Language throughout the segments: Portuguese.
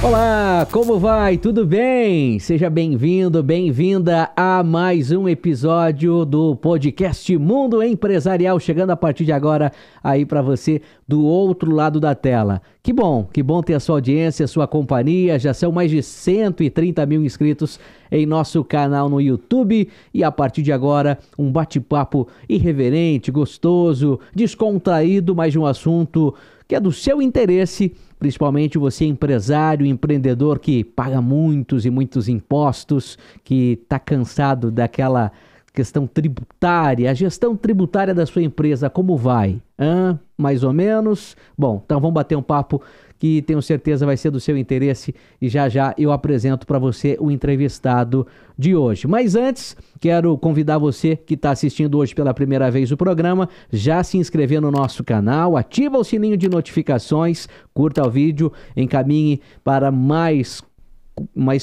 Olá, como vai? Tudo bem? Seja bem-vindo, bem-vinda a mais um episódio do podcast Mundo Empresarial, chegando a partir de agora aí para você do outro lado da tela. Que bom ter a sua audiência, a sua companhia. Já são mais de 130 mil inscritos em nosso canal no YouTube e a partir de agora um bate-papo irreverente, gostoso, descontraído, mas de um assunto que é do seu interesse, principalmente você empresário, empreendedor que paga muitos e muitos impostos, que está cansado daquela questão tributária, a gestão tributária da sua empresa, como vai? Mais ou menos? Bom, então vamos bater um papo que tenho certeza vai ser do seu interesse e já já eu apresento para você o entrevistado de hoje. Mas antes, quero convidar você que está assistindo hoje pela primeira vez o programa, já se inscrever no nosso canal, ativa o sininho de notificações, curta o vídeo, encaminhe para mais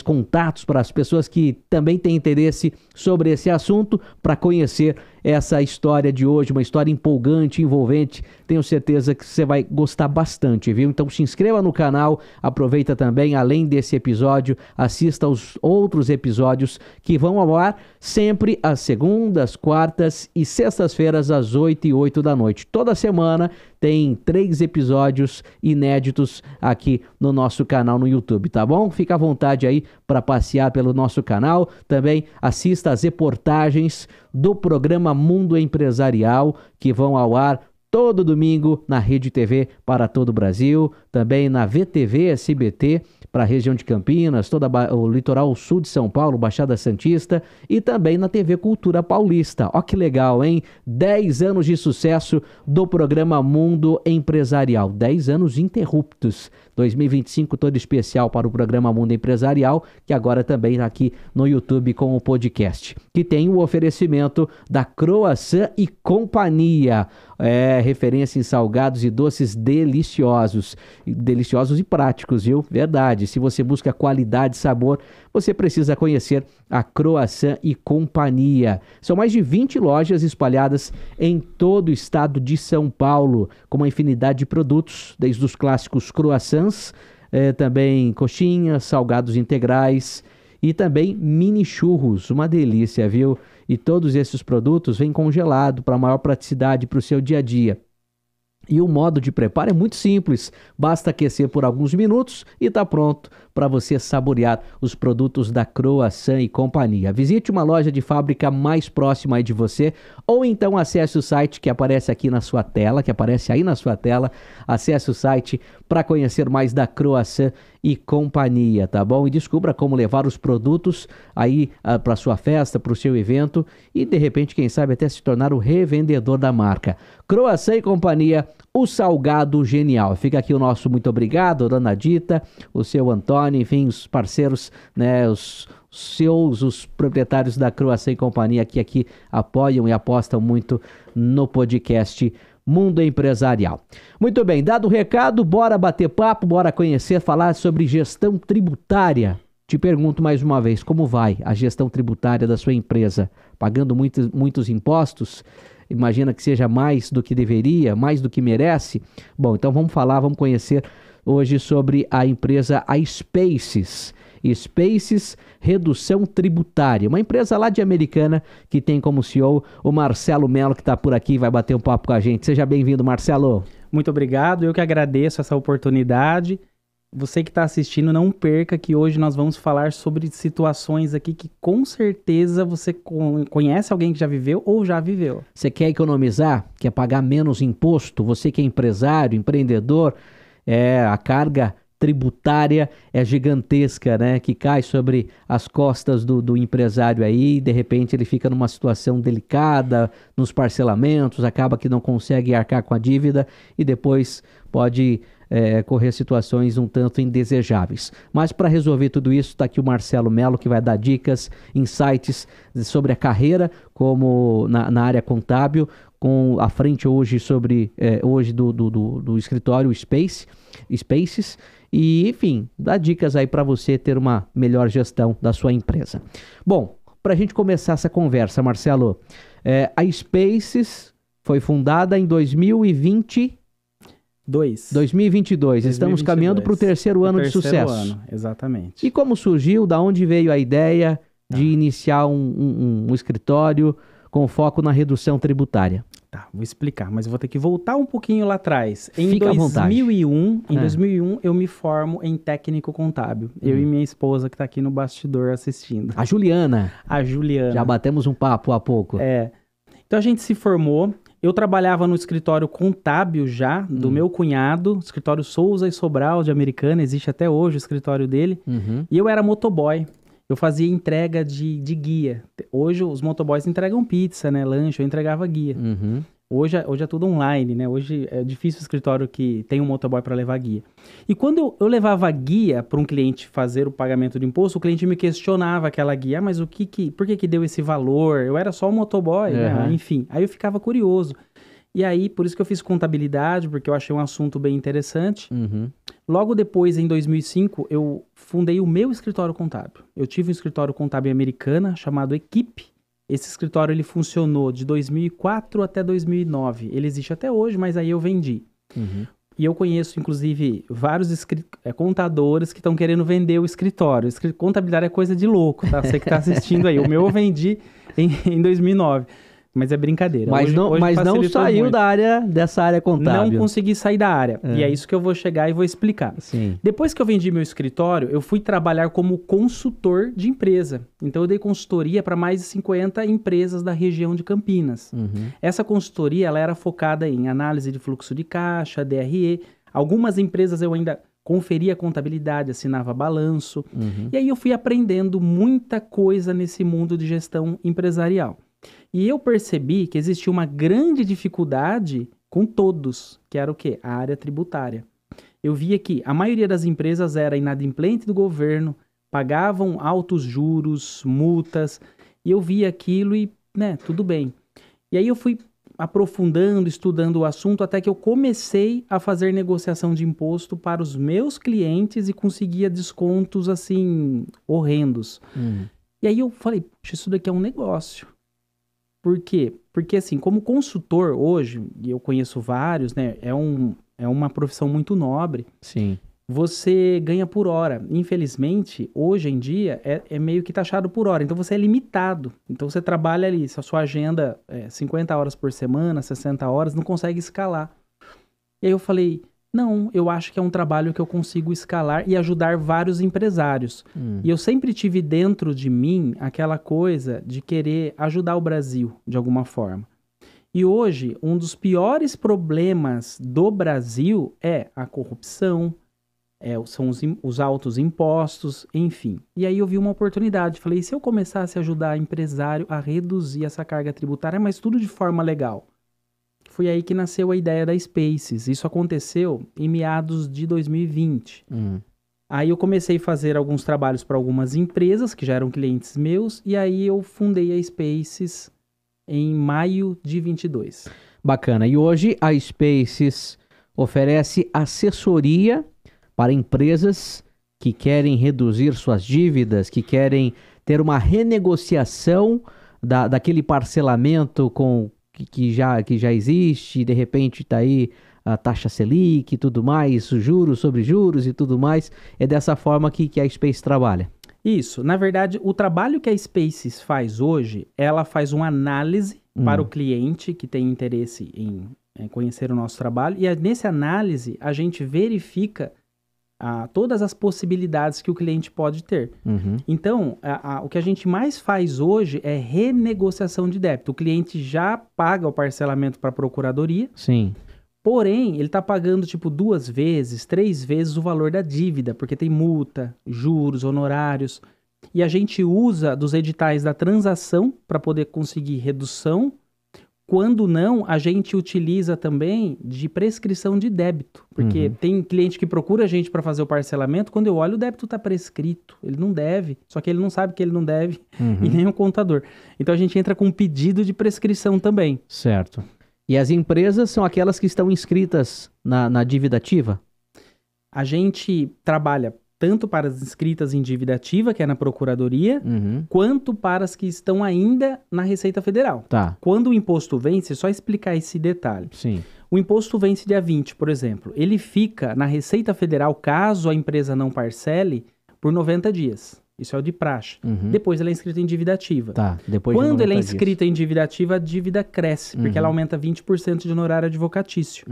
contatos para as pessoas que também têm interesse sobre esse assunto, para conhecer essa história de hoje, uma história empolgante, envolvente. Tenho certeza que você vai gostar bastante, viu? Então se inscreva no canal, aproveita também, além desse episódio, assista aos outros episódios que vão ao ar sempre às segundas, quartas e sextas-feiras às 8h08 da noite. Toda semana tem 3 episódios inéditos aqui no nosso canal no YouTube, tá bom? Fica à vontade aí para passear pelo nosso canal. Também assista às reportagens do programa Mundo Empresarial, que vão ao ar todo domingo na Rede TV para todo o Brasil, também na VTV SBT para a região de Campinas, todo o litoral sul de São Paulo, Baixada Santista, e também na TV Cultura Paulista. Ó que legal, hein? 10 anos de sucesso do programa Mundo Empresarial, 10 anos interruptos. 2025 todo especial para o programa Mundo Empresarial, que agora também está aqui no YouTube com o podcast, que tem o oferecimento da Croissant e Companhia. Referência em salgados e doces deliciosos e práticos, viu? Verdade. Se você busca qualidade e sabor, você precisa conhecer a Croissant e Companhia. São mais de 20 lojas espalhadas em todo o estado de São Paulo, com uma infinidade de produtos, desde os clássicos croissants, também coxinhas, salgados integrais e também mini churros, uma delícia, viu? E todos esses produtos vêm congelado para maior praticidade para o seu dia a dia. E o modo de preparo é muito simples, basta aquecer por alguns minutos e está pronto para você saborear os produtos da Croissant e Companhia. Visite uma loja de fábrica mais próxima aí de você ou então acesse o site que aparece aqui na sua tela, acesse o site para conhecer mais da Croissant e Companhia, tá bom? E descubra como levar os produtos aí para sua festa, para o seu evento e de repente, quem sabe, até se tornar o revendedor da marca. Croissant e Companhia, o salgado genial. Fica aqui o nosso muito obrigado, dona Dita, o seu Antônio, enfim, os parceiros, né, os proprietários da Croissant e Companhia que aqui apoiam e apostam muito no podcast Mundo Empresarial. Muito bem, dado o recado, bora bater papo, bora conhecer, falar sobre gestão tributária. Te pergunto mais uma vez, como vai a gestão tributária da sua empresa? Pagando muitos impostos? Imagina que seja mais do que deveria, mais do que merece? Bom, então vamos conhecer hoje sobre a empresa Spaces. Spaces Redução Tributária, uma empresa lá de Americana que tem como CEO o Marcelo Mello, que está por aqui e vai bater um papo com a gente. Seja bem-vindo, Marcelo. Muito obrigado, eu que agradeço essa oportunidade. Você que está assistindo, não perca que hoje nós vamos falar sobre situações aqui que com certeza você conhece alguém que já viveu ou já viveu. Você quer economizar? Quer pagar menos imposto? Você que é empresário, empreendedor, a carga tributária é gigantesca, né? Que cai sobre as costas do empresário aí, de repente ele fica numa situação delicada nos parcelamentos, acaba que não consegue arcar com a dívida e depois pode correr situações um tanto indesejáveis. Mas para resolver tudo isso, está aqui o Marcelo Mello, que vai dar dicas, insights sobre a carreira como na área contábil, com a frente hoje hoje do escritório Spaces, e enfim, dá dicas aí para você ter uma melhor gestão da sua empresa. Bom, para a gente começar essa conversa, Marcelo, a Spaces foi fundada em 2020... 2022. Estamos caminhando para o terceiro ano de sucesso. Ano, exatamente. E como surgiu, da onde veio a ideia de iniciar um escritório com foco na redução tributária? Tá, vou explicar, mas eu vou ter que voltar um pouquinho lá atrás. Fica à vontade. Em 2001, eu me formo em técnico contábil. Eu e minha esposa, que tá aqui no bastidor assistindo. A Juliana. A Juliana. Já batemos um papo há pouco. Então a gente se formou. Eu trabalhava no escritório contábil já, do meu cunhado, escritório Souza e Sobral de Americana, existe até hoje o escritório dele. E eu era motoboy. Eu fazia entrega de guia. Hoje os motoboys entregam pizza, né? Lanche, eu entregava guia. Hoje é tudo online, né? Hoje é difícil o escritório que tem um motoboy para levar guia. E quando eu levava guia para um cliente fazer o pagamento de imposto, o cliente me questionava aquela guia, mas por que deu esse valor? Eu era só um motoboy, né? Enfim, aí eu ficava curioso. E aí, por isso que eu fiz contabilidade, porque eu achei um assunto bem interessante. Logo depois, em 2005, eu fundei o meu escritório contábil. Eu tive um escritório contábil americana chamado Equipe. Esse escritório ele funcionou de 2004 até 2009. Ele existe até hoje, mas aí eu vendi. E eu conheço, inclusive, vários contadores que estão querendo vender o escritório. Contabilidade é coisa de louco, tá? Você que está assistindo aí. O meu eu vendi em 2009. Mas é brincadeira. Mas não saiu dessa área contábil. Não consegui sair da área. E é isso que eu vou chegar e vou explicar. Sim. Depois que eu vendi meu escritório, eu fui trabalhar como consultor de empresa. Então eu dei consultoria para mais de 50 empresas da região de Campinas. Essa consultoria ela era focada em análise de fluxo de caixa, DRE. Algumas empresas eu ainda conferia contabilidade, assinava balanço. E aí eu fui aprendendo muita coisa nesse mundo de gestão empresarial. E eu percebi que existia uma grande dificuldade com todos, que era o quê? A área tributária. Eu via que a maioria das empresas era inadimplente do governo, pagavam altos juros, multas, e eu via aquilo e, né, tudo bem. E aí eu fui aprofundando, estudando o assunto, até que eu comecei a fazer negociação de imposto para os meus clientes e conseguia descontos, assim, horrendos. E aí eu falei, puxa, isso daqui é um negócio. Por quê? Porque, assim, como consultor hoje, e eu conheço vários, né? É uma profissão muito nobre. Sim. Você ganha por hora. Infelizmente, hoje em dia, é meio que taxado por hora. Então, você é limitado. Então, você trabalha ali, se a sua agenda é 50 horas por semana, 60 horas, não consegue escalar. E aí eu falei, não, eu acho que é um trabalho que eu consigo escalar e ajudar vários empresários. E eu sempre tive dentro de mim aquela coisa de querer ajudar o Brasil de alguma forma. E hoje, um dos piores problemas do Brasil é a corrupção, são os altos impostos, enfim. E aí eu vi uma oportunidade, falei, e se eu começasse a ajudar empresário a reduzir essa carga tributária, mas tudo de forma legal? Foi aí que nasceu a ideia da Spaces. Isso aconteceu em meados de 2020. Aí eu comecei a fazer alguns trabalhos para algumas empresas que já eram clientes meus, e aí eu fundei a Spaces em maio de 22. Bacana. E hoje a Spaces oferece assessoria para empresas que querem reduzir suas dívidas, que querem ter uma renegociação daquele parcelamento que já existe, de repente está aí a taxa Selic e tudo mais, juros sobre juros e tudo mais. É dessa forma que a Spaces trabalha. Isso. Na verdade, o trabalho que a Spaces faz hoje, ela faz uma análise para o cliente que tem interesse em conhecer o nosso trabalho. E nessa análise, a gente verifica todas as possibilidades que o cliente pode ter. Então, o que a gente mais faz hoje é renegociação de débito. O cliente já paga o parcelamento para a procuradoria. Sim. Porém, ele está pagando tipo 2 vezes, 3 vezes o valor da dívida, porque tem multa, juros, honorários. E a gente usa dos editais da transação para poder conseguir redução. Quando não, a gente utiliza também de prescrição de débito. Porque tem cliente que procura a gente para fazer o parcelamento, quando eu olho o débito está prescrito, ele não deve, só que ele não sabe que ele não deve e nem o contador. Então a gente entra com um pedido de prescrição também. Certo. E as empresas são aquelas que estão inscritas na dívida ativa? A gente trabalha tanto para as inscritas em dívida ativa, que é na Procuradoria, quanto para as que estão ainda na Receita Federal. Tá. Quando o imposto vence, só explicar esse detalhe. Sim. O imposto vence dia 20, por exemplo. Ele fica na Receita Federal, caso a empresa não parcele, por 90 dias. Isso é o de praxe. Depois ele é inscrito em dívida ativa. Tá, depois de Quando ele é 90 dias. inscrito em dívida ativa, a dívida cresce, porque ela aumenta 20% de honorário advocatício.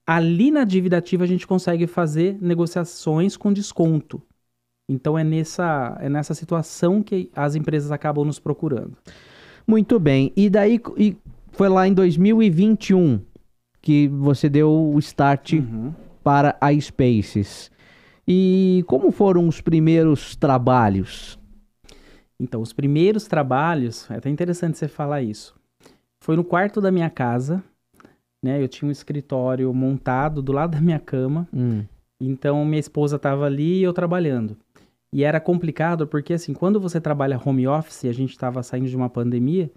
Ali na dívida ativa a gente consegue fazer negociações com desconto. Então é nessa situação que as empresas acabam nos procurando. Muito bem. E daí foi lá em 2021 que você deu o start para a Spaces. E como foram os primeiros trabalhos? Então, os primeiros trabalhos, é até interessante você falar isso. Foi no quarto da minha casa, né? Eu tinha um escritório montado do lado da minha cama. Então, minha esposa estava ali e eu trabalhando. E era complicado porque, assim, quando você trabalha home office, a gente estava saindo de uma pandemia,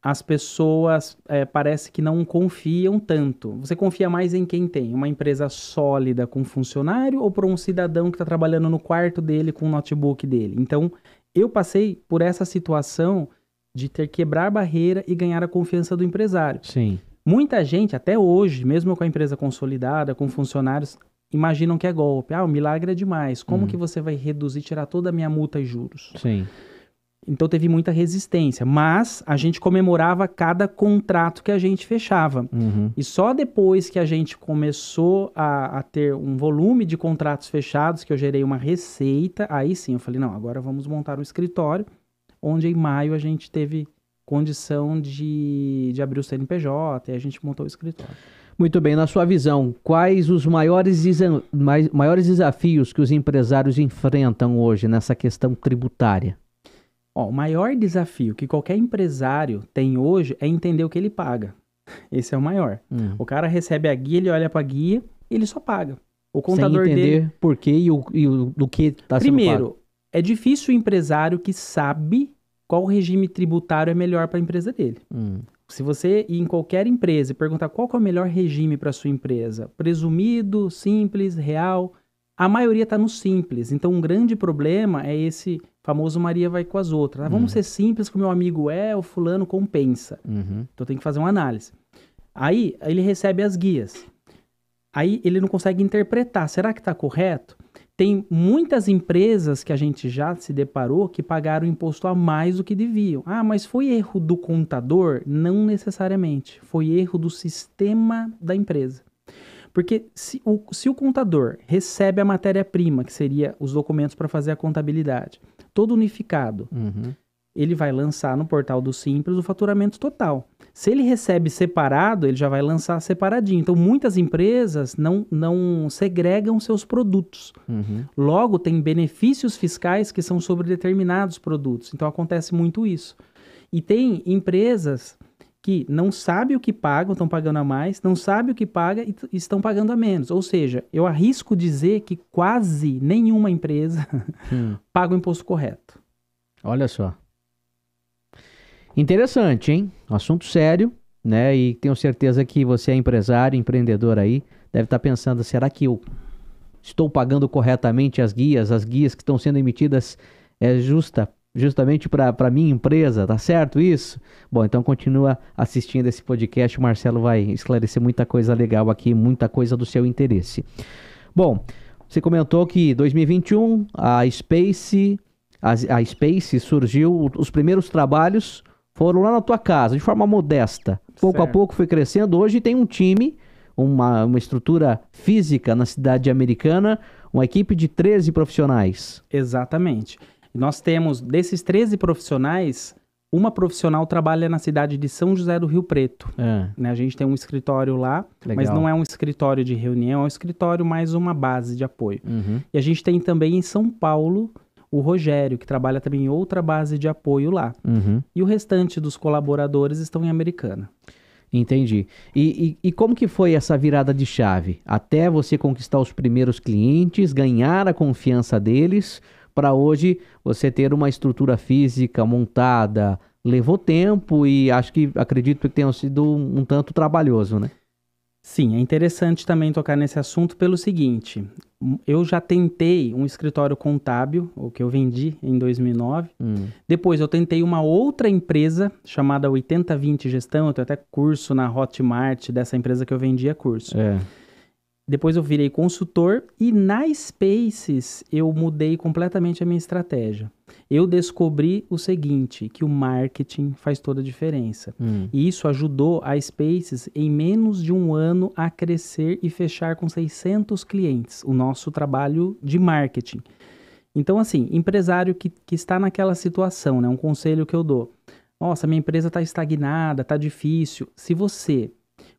as pessoas parece que não confiam tanto. Você confia mais em quem tem? Uma empresa sólida com funcionário ou por um cidadão que está trabalhando no quarto dele com o notebook dele? Então, eu passei por essa situação de ter que quebrar barreira e ganhar a confiança do empresário. Sim. Muita gente, até hoje, mesmo com a empresa consolidada, com funcionários, imaginam que é golpe. O milagre é demais. Como que você vai reduzir, tirar toda a minha multa e juros? Sim. Então teve muita resistência, mas a gente comemorava cada contrato que a gente fechava. E só depois que a gente começou a ter um volume de contratos fechados, que eu gerei uma receita, aí sim eu falei, não, agora vamos montar um escritório, onde em maio a gente teve condição de abrir o CNPJ e a gente montou o escritório. Muito bem, na sua visão, quais os maiores desafios que os empresários enfrentam hoje nessa questão tributária? O maior desafio que qualquer empresário tem hoje é entender o que ele paga. Esse é o maior. O cara recebe a guia, ele olha para a guia e ele só paga. O contador sem entender dele... por quê e do que está sendo pago. Primeiro, é difícil o empresário que sabe qual regime tributário é melhor para a empresa dele. Se você ir em qualquer empresa e perguntar qual que é o melhor regime para sua empresa, presumido, simples, real, a maioria está no simples. Então, um grande problema é esse famoso Maria vai com as outras. Vamos ser simples, que o meu amigo o fulano compensa. Então, tem que fazer uma análise. Aí, ele recebe as guias. Aí, ele não consegue interpretar. Será que está correto? Tem muitas empresas que a gente já se deparou que pagaram imposto a mais do que deviam. Mas foi erro do contador? Não necessariamente. Foi erro do sistema da empresa. Porque se o contador recebe a matéria-prima, que seria os documentos para fazer a contabilidade, todo unificado, ele vai lançar no portal do Simples o faturamento total. Se ele recebe separado, ele já vai lançar separadinho. Então, muitas empresas não segregam seus produtos. Logo, tem benefícios fiscais que são sobre determinados produtos. Então, acontece muito isso. E tem empresas que não sabem o que pagam, estão pagando a mais, não sabem o que paga e estão pagando a menos. Ou seja, eu arrisco dizer que quase nenhuma empresa paga o imposto correto. Olha só. Interessante, hein? Assunto sério, né? E tenho certeza que você é empresário, empreendedor aí, deve estar pensando, será que eu estou pagando corretamente as guias que estão sendo emitidas justamente para a minha empresa, tá certo isso? Bom, então continua assistindo esse podcast, o Marcelo vai esclarecer muita coisa legal aqui, muita coisa do seu interesse. Bom, você comentou que 2021 a Spaces surgiu, os primeiros trabalhos foram lá na tua casa, de forma modesta. Pouco a pouco foi crescendo, hoje tem um time, uma estrutura física na cidade americana, uma equipe de 13 profissionais. Exatamente. Nós temos, desses 13 profissionais, uma profissional trabalha na cidade de São José do Rio Preto. Né? A gente tem um escritório lá, mas não é um escritório de reunião, é um escritório mais uma base de apoio. E a gente tem também em São Paulo o Rogério, que trabalha também em outra base de apoio lá. E o restante dos colaboradores estão em Americana. Entendi. E como que foi essa virada de chave? Até você conquistar os primeiros clientes, ganhar a confiança deles, para hoje você ter uma estrutura física montada, levou tempo e acredito que tenha sido um tanto trabalhoso, né? Sim, é interessante também tocar nesse assunto pelo seguinte, eu já tentei um escritório contábil, o que eu vendi em 2009, depois eu tentei uma outra empresa chamada 80/20 Gestão, eu tenho até curso na Hotmart dessa empresa que eu vendia curso. Depois eu virei consultor e na Spaces eu mudei completamente a minha estratégia. Eu descobri o seguinte, que o marketing faz toda a diferença. E isso ajudou a Spaces em menos de um ano a crescer e fechar com 600 clientes, o nosso trabalho de marketing. Então assim, empresário que está naquela situação, né, um conselho que eu dou. Nossa, minha empresa está estagnada, está difícil. Se você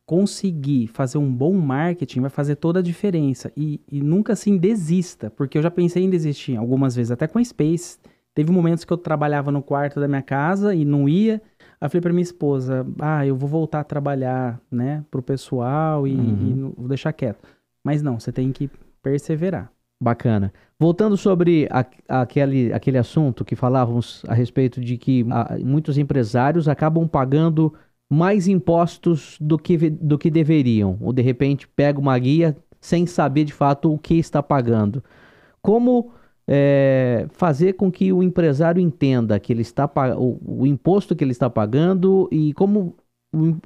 conseguir fazer um bom marketing, vai fazer toda a diferença. E nunca assim desista, porque eu já pensei em desistir algumas vezes, até com a Space. Teve momentos que eu trabalhava no quarto da minha casa e não ia. Aí eu falei pra minha esposa, eu vou voltar a trabalhar, né, pro pessoal e vou deixar quieto. Mas não, você tem que perseverar. Bacana. Voltando sobre aquele assunto que falávamos a respeito de que muitos empresários acabam pagando mais impostos do que deveriam, ou de repente pega uma guia sem saber de fato o que está pagando. Como fazer com que o empresário entenda que ele está o imposto que ele está pagando e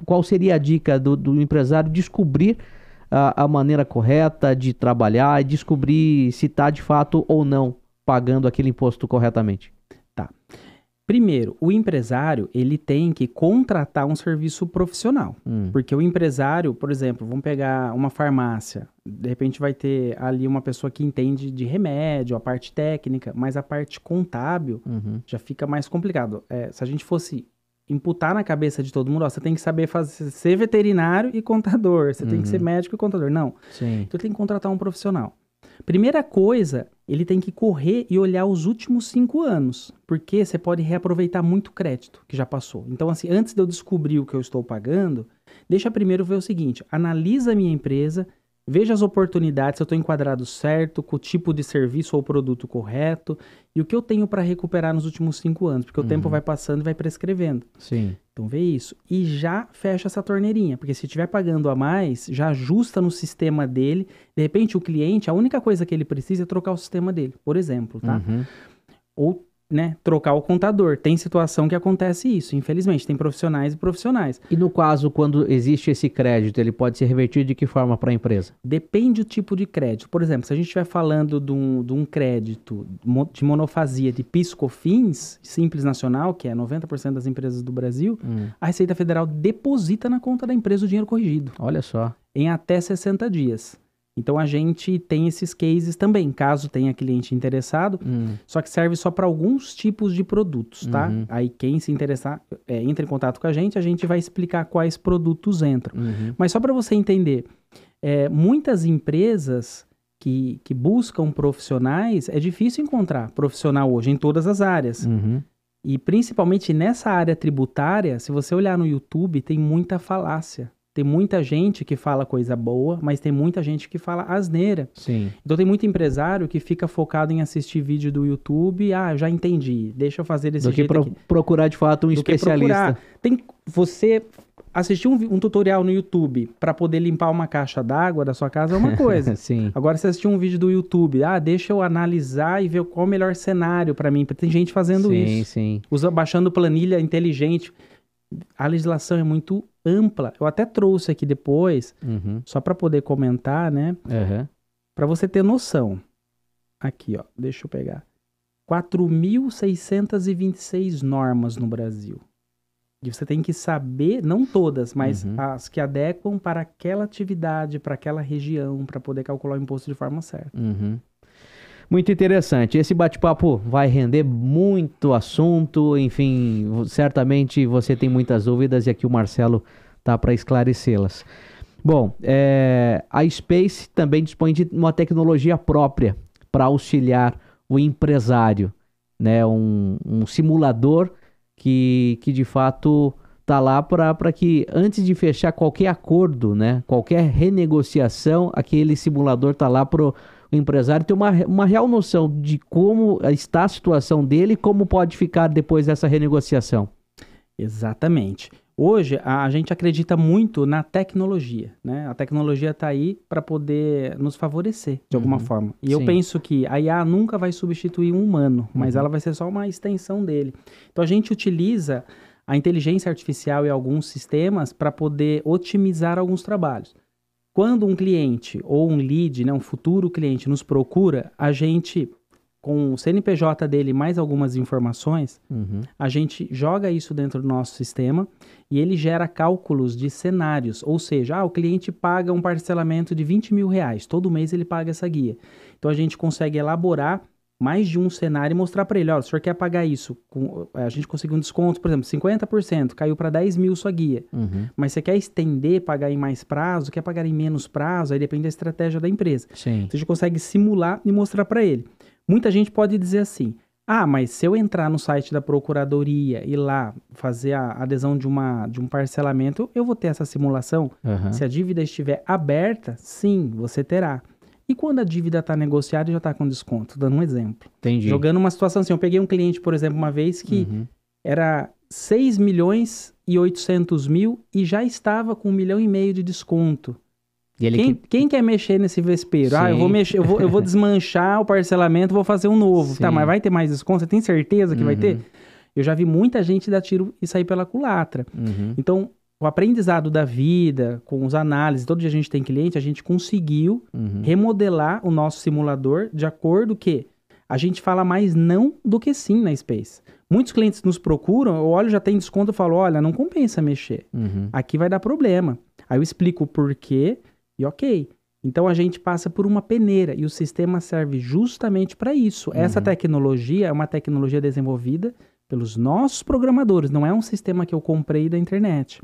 qual seria a dica do empresário descobrir a maneira correta de trabalhar e descobrir se está de fato ou não pagando aquele imposto corretamente? Tá. Primeiro, o empresário, ele tem que contratar um serviço profissional. Porque o empresário, por exemplo, vamos pegar uma farmácia, de repente vai ter ali uma pessoa que entende de remédio, a parte técnica, mas a parte contábil já fica mais complicado. Se a gente fosse imputar na cabeça de todo mundo, você tem que saber ser veterinário e contador, você tem que ser médico e contador. Não. Sim. Então tem que contratar um profissional. Primeira coisa, ele tem que correr e olhar os últimos 5 anos, porque você pode reaproveitar muito crédito que já passou. Então, assim, antes de eu descobrir o que eu estou pagando, deixa primeiro ver o seguinte, analisa a minha empresa, veja as oportunidades, se eu estou enquadrado certo, com o tipo de serviço ou produto correto, e o que eu tenho para recuperar nos últimos 5 anos, porque o tempo vai passando e vai prescrevendo. Sim. Então vê isso. E já fecha essa torneirinha, porque se estiver pagando a mais, já ajusta no sistema dele. De repente o cliente, a única coisa que ele precisa é trocar o sistema dele, por exemplo, tá? Ou, né, trocar o contador. Tem situação que acontece isso, infelizmente. Tem profissionais e profissionais. E no caso, quando existe esse crédito, ele pode ser revertido de que forma para a empresa? Depende do tipo de crédito. Por exemplo, se a gente estiver falando de um crédito de monofasia de PIS/COFINS, Simples Nacional, que é 90% das empresas do Brasil, a Receita Federal deposita na conta da empresa o dinheiro corrigido. Olha só. Em até 60 dias. Então a gente tem esses cases também, caso tenha cliente interessado, só que serve só para alguns tipos de produtos, tá? Aí quem se interessar, entra em contato com a gente vai explicar quais produtos entram. Mas só para você entender, muitas empresas que buscam profissionais, é difícil encontrar profissional hoje em todas as áreas. E principalmente nessa área tributária, se você olhar no YouTube, tem muita falácia. Tem muita gente que fala coisa boa, mas tem muita gente que fala asneira. Sim. Então tem muito empresário que fica focado em assistir vídeo do YouTube. Já entendi, deixa eu fazer desse jeito aqui. Procurar de fato um especialista. Você assistir um tutorial no YouTube para poder limpar uma caixa d'água da sua casa é uma coisa. Sim. Agora você assistir um vídeo do YouTube, deixa eu analisar e ver qual é o melhor cenário para mim. Tem gente fazendo isso. Sim. Baixando planilha inteligente. A legislação é muito ampla. Eu até trouxe aqui depois, só para poder comentar, né? Para você ter noção. Aqui, ó, deixa eu pegar. 4.626 normas no Brasil. E você tem que saber, não todas, mas as que adequam para aquela atividade, para aquela região, para poder calcular o imposto de forma certa. Muito interessante. Esse bate-papo vai render muito assunto, enfim, certamente você tem muitas dúvidas e aqui o Marcelo tá para esclarecê-las. Bom, a Space também dispõe de uma tecnologia própria para auxiliar o empresário, né? Um simulador que de fato tá lá para que antes de fechar qualquer acordo, né? Qualquer renegociação, aquele simulador tá lá pro o empresário ter uma real noção de como está a situação dele e como pode ficar depois dessa renegociação. Exatamente. Hoje, a gente acredita muito na tecnologia, né? A tecnologia está aí para poder nos favorecer, de alguma forma. E eu Sim. penso que a IA nunca vai substituir um humano, mas ela vai ser só uma extensão dele. Então, a gente utiliza a inteligência artificial e alguns sistemas para poder otimizar alguns trabalhos. Quando um cliente ou um lead, né, um futuro cliente nos procura, a gente, com o CNPJ dele mais algumas informações, a gente joga isso dentro do nosso sistema e ele gera cálculos de cenários. Ou seja, o cliente paga um parcelamento de R$20.000. Todo mês ele paga essa guia. Então a gente consegue elaborar mais de um cenário e mostrar para ele, ó, o senhor quer pagar isso, a gente conseguiu um desconto, por exemplo, 50%, caiu para 10 mil sua guia. Mas você quer estender, pagar em mais prazo, quer pagar em menos prazo, aí depende da estratégia da empresa. Sim. Então a gente consegue simular e mostrar para ele. Muita gente pode dizer assim, mas se eu entrar no site da procuradoria e lá fazer a adesão de um parcelamento, eu vou ter essa simulação? Se a dívida estiver aberta, sim, você terá. E quando a dívida está negociada e já está com desconto? Dando um exemplo. Entendi. Jogando uma situação assim, eu peguei um cliente, por exemplo, uma vez que era 6.800.000 e já estava com 1,5 milhão de desconto. E ele Quem quer mexer nesse vespeiro? Sim. Eu vou mexer, eu vou desmanchar o parcelamento, vou fazer um novo. Sim. Tá, mas vai ter mais desconto? Você tem certeza que vai ter? Eu já vi muita gente dar tiro e sair pela culatra. Então, o aprendizado da vida, com os análises, todo dia a gente tem cliente, a gente conseguiu remodelar o nosso simulador de acordo que a gente fala mais não do que sim na Space. Muitos clientes nos procuram, eu olho, já tem desconto, eu falo, olha, não compensa mexer. Aqui vai dar problema. Aí eu explico o porquê e ok. Então a gente passa por uma peneira e o sistema serve justamente para isso. Essa tecnologia é uma tecnologia desenvolvida pelos nossos programadores, não é um sistema que eu comprei da internet.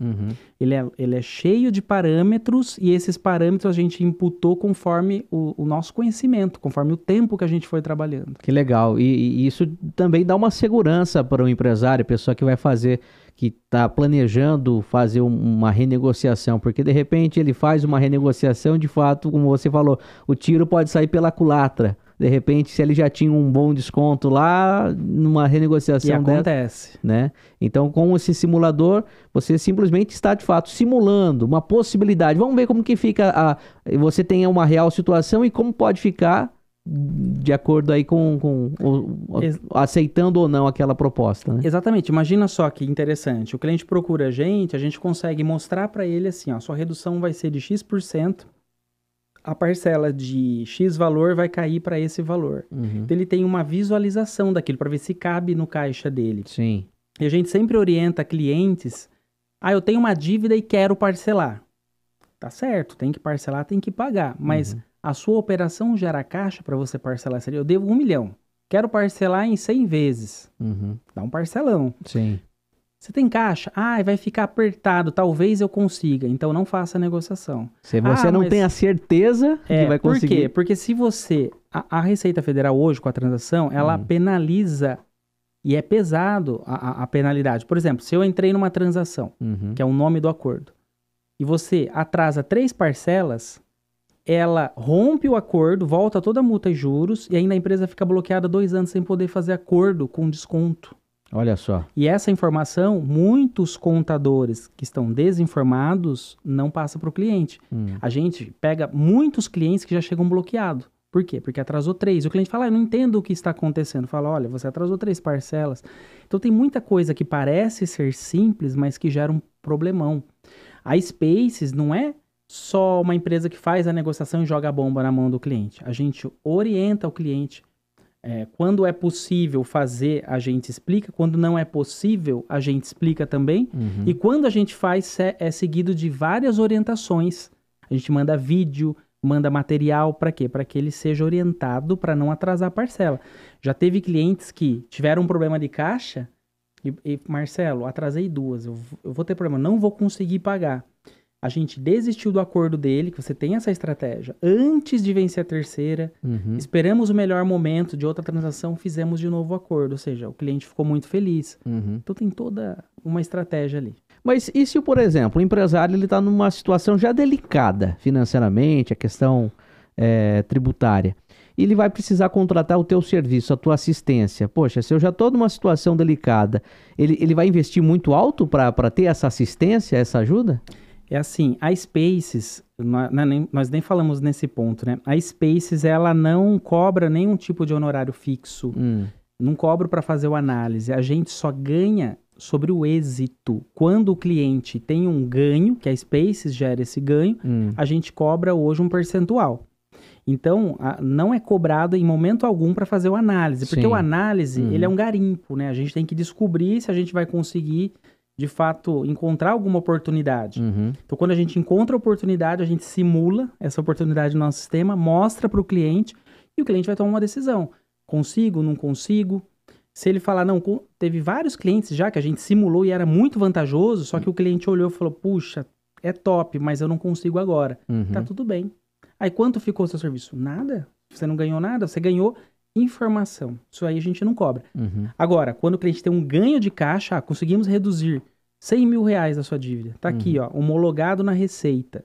Ele é cheio de parâmetros e esses parâmetros a gente imputou conforme o nosso conhecimento, conforme o tempo que a gente foi trabalhando. Que legal. E isso também dá uma segurança para o empresário, pessoa que vai fazer, que está planejando fazer uma renegociação, porque de repente ele faz uma renegociação, de fato, como você falou, o tiro pode sair pela culatra. De repente, se ele já tinha um bom desconto lá, numa renegociação E acontece. né? Então, com esse simulador, você simplesmente está, de fato, simulando uma possibilidade. Vamos ver como que fica, você tem uma real situação e como pode ficar de acordo aí aceitando ou não aquela proposta, né? Exatamente. Imagina só que interessante. O cliente procura a gente consegue mostrar para ele assim, ó, sua redução vai ser de X%, a parcela de X valor vai cair para esse valor. Então, ele tem uma visualização daquilo para ver se cabe no caixa dele. Sim. E a gente sempre orienta clientes, eu tenho uma dívida e quero parcelar. Tá certo, tem que parcelar, tem que pagar. Mas a sua operação gera caixa para você parcelar. Eu devo 1 milhão, quero parcelar em 100 vezes. Dá um parcelão. Sim. Você tem caixa? Vai ficar apertado, talvez eu consiga. Então não faça a negociação. Se você não tem a certeza que vai conseguir. Por quê? Porque se você... A Receita Federal hoje, com a transação, ela penaliza e é pesado a penalidade. Por exemplo, se eu entrei numa transação, que é o nome do acordo, e você atrasa 3 parcelas, ela rompe o acordo, volta toda a multa e juros, e ainda a empresa fica bloqueada 2 anos sem poder fazer acordo com desconto. Olha só. E essa informação, muitos contadores que estão desinformados não passam para o cliente. A gente pega muitos clientes que já chegam bloqueados. Por quê? Porque atrasou 3. O cliente fala, eu não entendo o que está acontecendo. Fala, olha, você atrasou 3 parcelas. Então tem muita coisa que parece ser simples, mas que gera um problemão. A Spaces não é só uma empresa que faz a negociação e joga a bomba na mão do cliente. A gente orienta o cliente. Quando é possível fazer, a gente explica. Quando não é possível, a gente explica também. E quando a gente faz, é seguido de várias orientações. A gente manda vídeo, manda material. Para quê? Para que ele seja orientado para não atrasar a parcela. Já teve clientes que tiveram um problema de caixa e Marcelo, atrasei 2. Eu vou ter problema, não vou conseguir pagar. A gente desistiu do acordo dele, que você tem essa estratégia, antes de vencer a terceira, esperamos o melhor momento de outra transação, fizemos de novo o acordo, ou seja, o cliente ficou muito feliz. Então tem toda uma estratégia ali. Mas e se, por exemplo, o empresário está numa situação já delicada financeiramente, a questão tributária, e ele vai precisar contratar o teu serviço, a tua assistência. Poxa, se eu já estou numa situação delicada, ele vai investir muito alto para ter essa assistência, essa ajuda? É assim, a Spaces, nós nem falamos nesse ponto, né? A Spaces, ela não cobra nenhum tipo de honorário fixo, não cobra para fazer o análise, a gente só ganha sobre o êxito. Quando o cliente tem um ganho, que a Spaces gera esse ganho, a gente cobra hoje um percentual. Então, não é cobrado em momento algum para fazer o análise, porque o análise, ele é um garimpo, né? A gente tem que descobrir se a gente vai conseguir, de fato, encontrar alguma oportunidade. Então, quando a gente encontra a oportunidade, a gente simula essa oportunidade no nosso sistema, mostra para o cliente, e o cliente vai tomar uma decisão. Consigo, não consigo? Se ele falar, não, teve vários clientes já que a gente simulou e era muito vantajoso, só que o cliente olhou e falou, puxa, é top, mas eu não consigo agora. Tá tudo bem. Aí, quanto ficou o seu serviço? Nada. Você não ganhou nada, você ganhou informação. Isso aí a gente não cobra. Agora, quando o cliente tem um ganho de caixa, conseguimos reduzir 100 mil reais a sua dívida. Tá aqui, ó, homologado na Receita.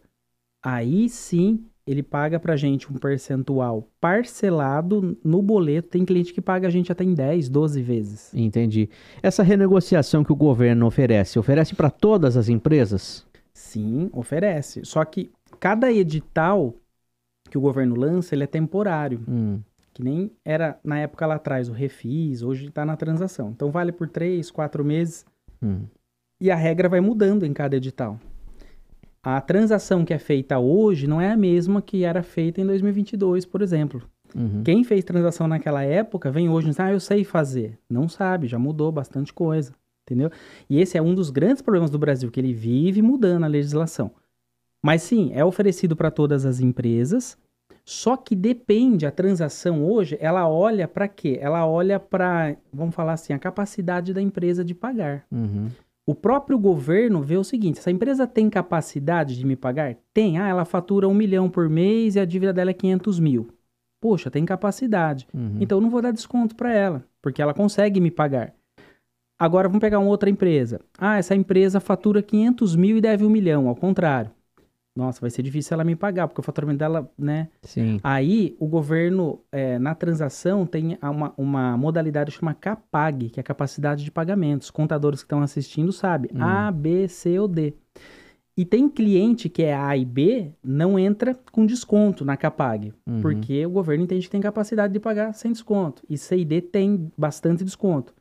Aí sim, ele paga pra gente um percentual parcelado no boleto. Tem cliente que paga a gente até em 10, 12 vezes. Entendi. Essa renegociação que o governo oferece para todas as empresas? Sim, oferece. Só que cada edital que o governo lança, ele é temporário. Que nem era na época lá atrás, o Refis, hoje está na transação. Então vale por 3, 4 meses. E a regra vai mudando em cada edital. A transação que é feita hoje não é a mesma que era feita em 2022, por exemplo. Quem fez transação naquela época vem hoje e diz, eu sei fazer. Não sabe, já mudou bastante coisa, entendeu? E esse é um dos grandes problemas do Brasil, que ele vive mudando a legislação. Mas sim, é oferecido para todas as empresas, só que depende, a transação hoje, ela olha para quê? Ela olha para, vamos falar assim, a capacidade da empresa de pagar. O próprio governo vê o seguinte, essa empresa tem capacidade de me pagar? Tem. Ela fatura 1 milhão por mês e a dívida dela é 500 mil. Poxa, tem capacidade. Então eu não vou dar desconto para ela, porque ela consegue me pagar. Agora vamos pegar uma outra empresa. Essa empresa fatura 500 mil e deve 1 milhão, ao contrário. Nossa, vai ser difícil ela me pagar, porque o faturamento dela, né? Sim. Aí, o governo, na transação, tem uma modalidade que chama CAPAG, que é a capacidade de pagamento. Os contadores que estão assistindo sabem. A, B, C ou D. E tem cliente que é A e B, não entra com desconto na CAPAG, porque o governo entende que tem capacidade de pagar sem desconto. E C e D tem bastante desconto.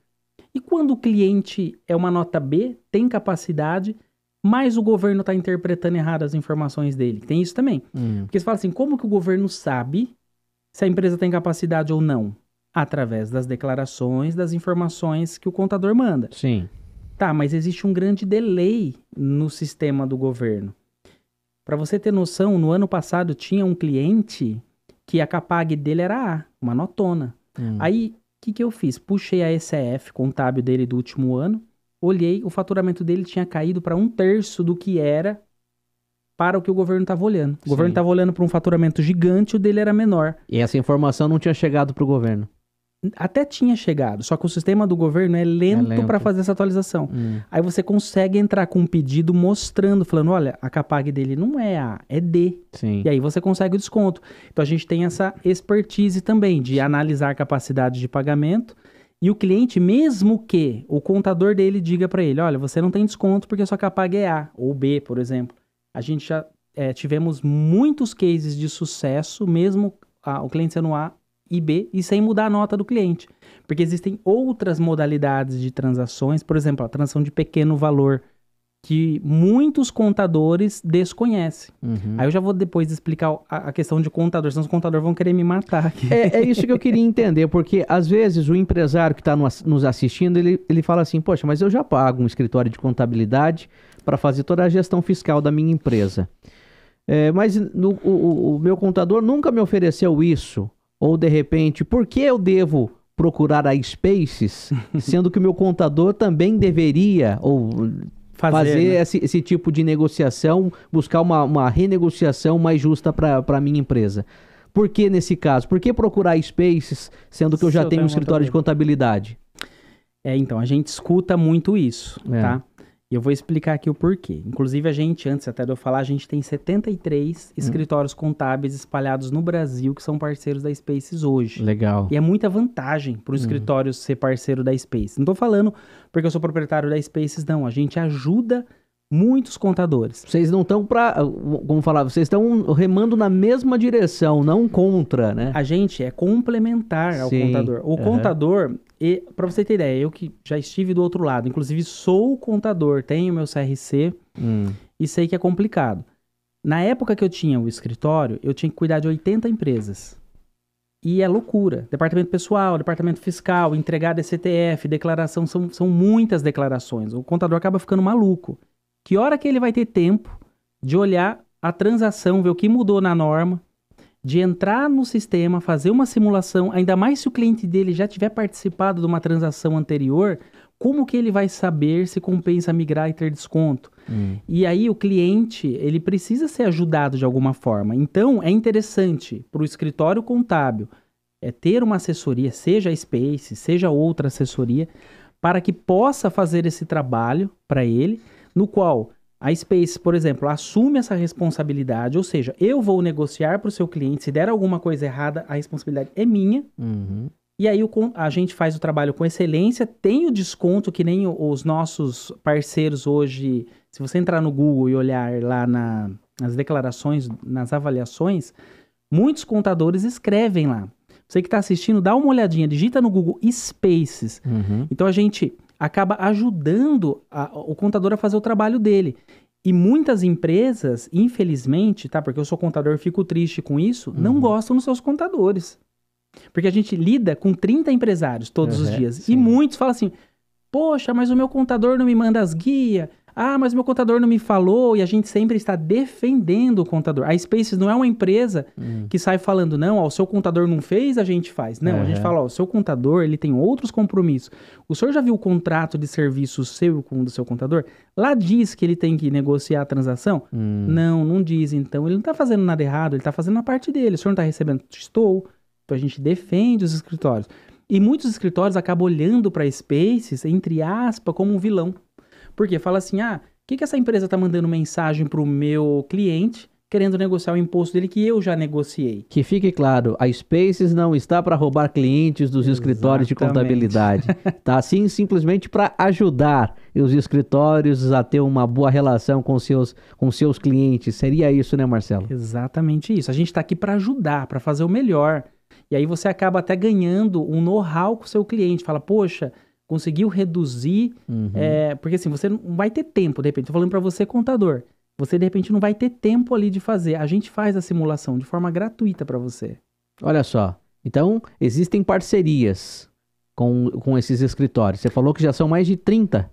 E quando o cliente é uma nota B, tem capacidade, mas o governo está interpretando errado as informações dele. Tem isso também. Porque você fala assim, como que o governo sabe se a empresa tem capacidade ou não? Através das declarações, das informações que o contador manda. Sim. Tá, mas existe um grande delay no sistema do governo. Para você ter noção, no ano passado tinha um cliente que a CAPAG dele era A, uma notona. Aí, o que eu fiz? Puxei a ECF contábil dele do último ano, olhei, o faturamento dele tinha caído para 1/3 do que era para o que o governo estava olhando. O governo estava olhando para um faturamento gigante, o dele era menor. E essa informação não tinha chegado para o governo? Até tinha chegado, só que o sistema do governo é lento para fazer essa atualização. Aí você consegue entrar com um pedido mostrando, falando, olha, a CAPAG dele não é A, é D. Sim. E aí você consegue o desconto. Então a gente tem essa expertise também de analisar a capacidade de pagamento. E o cliente, mesmo que o contador dele diga para ele, olha, você não tem desconto porque a sua CAPAG é A ou B, por exemplo. A gente já tivemos muitos cases de sucesso, mesmo o cliente sendo A e B, e sem mudar a nota do cliente. Porque existem outras modalidades de transações, por exemplo, a transação de pequeno valor, que muitos contadores desconhecem. Aí eu já vou depois explicar a questão de contador, senão os contadores vão querer me matar aqui. É isso que eu queria entender, porque às vezes o empresário que está nos assistindo, ele fala assim, poxa, mas eu já pago um escritório de contabilidade para fazer toda a gestão fiscal da minha empresa. Mas o meu contador nunca me ofereceu isso. Ou, de repente, por que eu devo procurar a Spaces, sendo que o meu contador também deveria fazer né? esse tipo de negociação, buscar uma renegociação mais justa para a minha empresa? Por que nesse caso? Por que procurar a Spaces, sendo que eu já tenho um escritório de contabilidade? Então, a gente escuta muito isso, tá? E eu vou explicar aqui o porquê. Inclusive, a gente, antes até de eu falar, a gente tem 73 escritórios contábeis espalhados no Brasil que são parceiros da Spaces hoje. Legal. E é muita vantagem para o escritório ser parceiro da Spaces. Não estou falando porque eu sou proprietário da Spaces, não. A gente ajuda muitos contadores. Vocês não estão como falar, vocês estão remando na mesma direção, não contra, né? A gente é complementar ao Sim. contador. O contador, para você ter ideia, eu que já estive do outro lado, inclusive sou contador, tenho meu CRC e sei que é complicado. Na época que eu tinha o escritório, eu tinha que cuidar de 80 empresas. E é loucura. Departamento pessoal, departamento fiscal, entregar DCTF, declaração, são muitas declarações. O contador acaba ficando maluco. Que hora que ele vai ter tempo de olhar a transação, ver o que mudou na norma, de entrar no sistema, fazer uma simulação, ainda mais se o cliente dele já tiver participado de uma transação anterior, como que ele vai saber se compensa migrar e ter desconto? E aí o cliente, ele precisa ser ajudado de alguma forma. Então, é interessante para o escritório contábil ter uma assessoria, seja a Space, seja outra assessoria, para que possa fazer esse trabalho para ele, no qual a Space, por exemplo, assume essa responsabilidade, ou seja, eu vou negociar para o seu cliente, se der alguma coisa errada, a responsabilidade é minha, e aí a gente faz o trabalho com excelência, tem o desconto que nem os nossos parceiros hoje, se você entrar no Google e olhar lá nas declarações, nas avaliações, muitos contadores escrevem lá. Você que está assistindo, dá uma olhadinha, digita no Google Spaces. Então a gente acaba ajudando o contador a fazer o trabalho dele. E muitas empresas, infelizmente, tá? Porque eu sou contador e fico triste com isso, não gostam dos seus contadores. Porque a gente lida com 30 empresários todos os dias. Sim. E muitos falam assim, poxa, mas o meu contador não me manda as guias. Ah, mas o meu contador não me falou. E a gente sempre está defendendo o contador. A Spaces não é uma empresa que sai falando, não, ó, o seu contador não fez, a gente faz. Não, a gente fala, ó, o seu contador, ele tem outros compromissos. O senhor já viu o contrato de serviço seu com o do seu contador? Lá diz que ele tem que negociar a transação? Não diz. Então, ele não está fazendo nada errado, ele está fazendo a parte dele. O senhor não está recebendo? Estou. Então, a gente defende os escritórios. E muitos escritórios acabam olhando para a Spaces, entre aspas, como um vilão. Porque fala assim, o que essa empresa está mandando mensagem para o meu cliente querendo negociar o imposto dele que eu já negociei? Que fique claro, a Spaces não está para roubar clientes dos escritórios de contabilidade. Está assim simplesmente para ajudar os escritórios a ter uma boa relação com seus clientes. Seria isso, né, Marcelo? Exatamente isso. A gente está aqui para ajudar, para fazer o melhor. E aí você acaba até ganhando um know-how com o seu cliente. Fala, poxa, conseguiu reduzir, porque assim, você não vai ter tempo, de repente, tô falando para você, contador, você de repente não vai ter tempo ali de fazer, a gente faz a simulação de forma gratuita para você. Olha só, então existem parcerias com esses escritórios, você falou que já são mais de 30,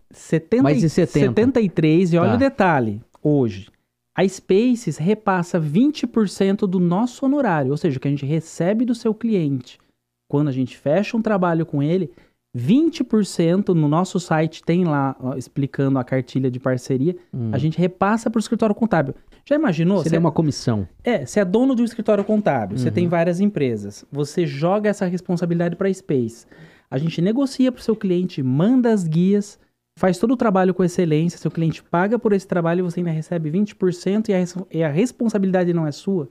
mais de 70. 73, e olha o detalhe, hoje, a Spaces repassa 20% do nosso honorário, ou seja, o que a gente recebe do seu cliente, quando a gente fecha um trabalho com ele, 20% no nosso site tem lá explicando a cartilha de parceria, a gente repassa para o escritório contábil. Já imaginou? Seria uma comissão. Você é dono de um escritório contábil, você tem várias empresas, você joga essa responsabilidade para a Space. A gente negocia para o seu cliente, manda as guias, faz todo o trabalho com excelência, seu cliente paga por esse trabalho e você ainda recebe 20% e a responsabilidade não é sua.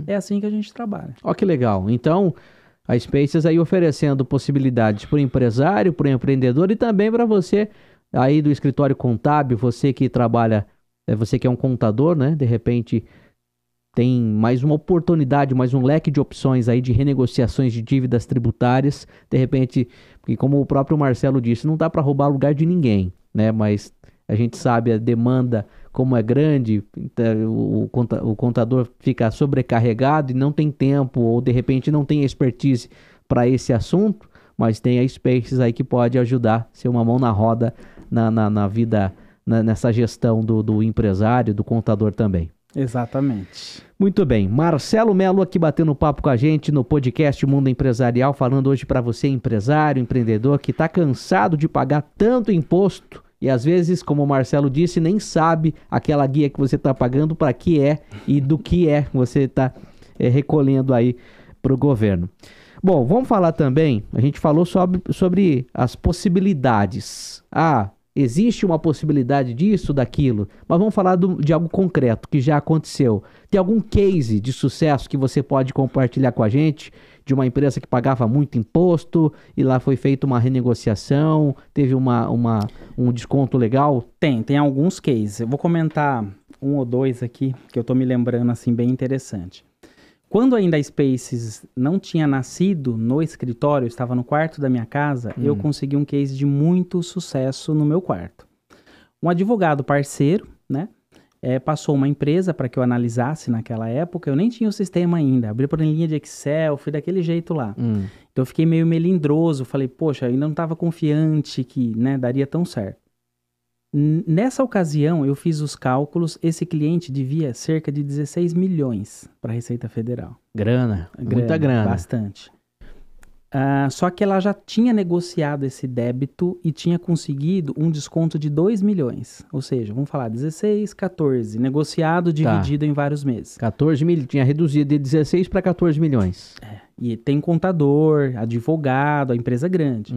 É assim que a gente trabalha. Ó, que legal. Então, a Spaces aí oferecendo possibilidades para o empresário, para o empreendedor e também para você aí do escritório contábil, você que trabalha, você que é um contador, né? De repente tem mais uma oportunidade, mais um leque de opções aí de renegociações de dívidas tributárias. De repente, porque como o próprio Marcelo disse, não dá para roubar lugar de ninguém, né? Mas a gente sabe a demanda como é grande, o contador fica sobrecarregado e não tem tempo ou de repente não tem expertise para esse assunto, mas tem a Spaces aí que pode ajudar, ser uma mão na roda na vida, nessa gestão do empresário, do contador também. Exatamente. Muito bem, Marcelo Melo aqui batendo papo com a gente no podcast Mundo Empresarial, falando hoje para você, empresário, empreendedor, que está cansado de pagar tanto imposto e às vezes, como o Marcelo disse, nem sabe aquela guia que você está pagando para que é e do que é você está recolhendo aí para o governo. Bom, vamos falar também, a gente falou sobre as possibilidades. Existe uma possibilidade disso, daquilo, mas vamos falar de algo concreto que já aconteceu. Tem algum case de sucesso que você pode compartilhar com a gente, de uma empresa que pagava muito imposto e lá foi feita uma renegociação, teve um desconto legal? Tem alguns cases. Eu vou comentar um ou dois aqui, que eu tô me lembrando, assim, bem interessante. Quando ainda a Spaces não tinha nascido no escritório, eu estava no quarto da minha casa, eu consegui um case de muito sucesso no meu quarto. Um advogado parceiro, né, passou uma empresa para que eu analisasse naquela época, eu nem tinha o sistema ainda, abri por linha de Excel, fui daquele jeito lá. Então eu fiquei meio melindroso, falei, poxa, ainda não estava confiante que, né, daria tão certo. Nessa ocasião, eu fiz os cálculos, esse cliente devia cerca de 16 milhões para a Receita Federal. Muita grana. Bastante. Só que ela já tinha negociado esse débito e tinha conseguido um desconto de 2 milhões. Ou seja, vamos falar 16, 14, negociado, dividido em vários meses. 14 mil, tinha reduzido de 16 para 14 milhões. E tem contador, advogado, a empresa grande.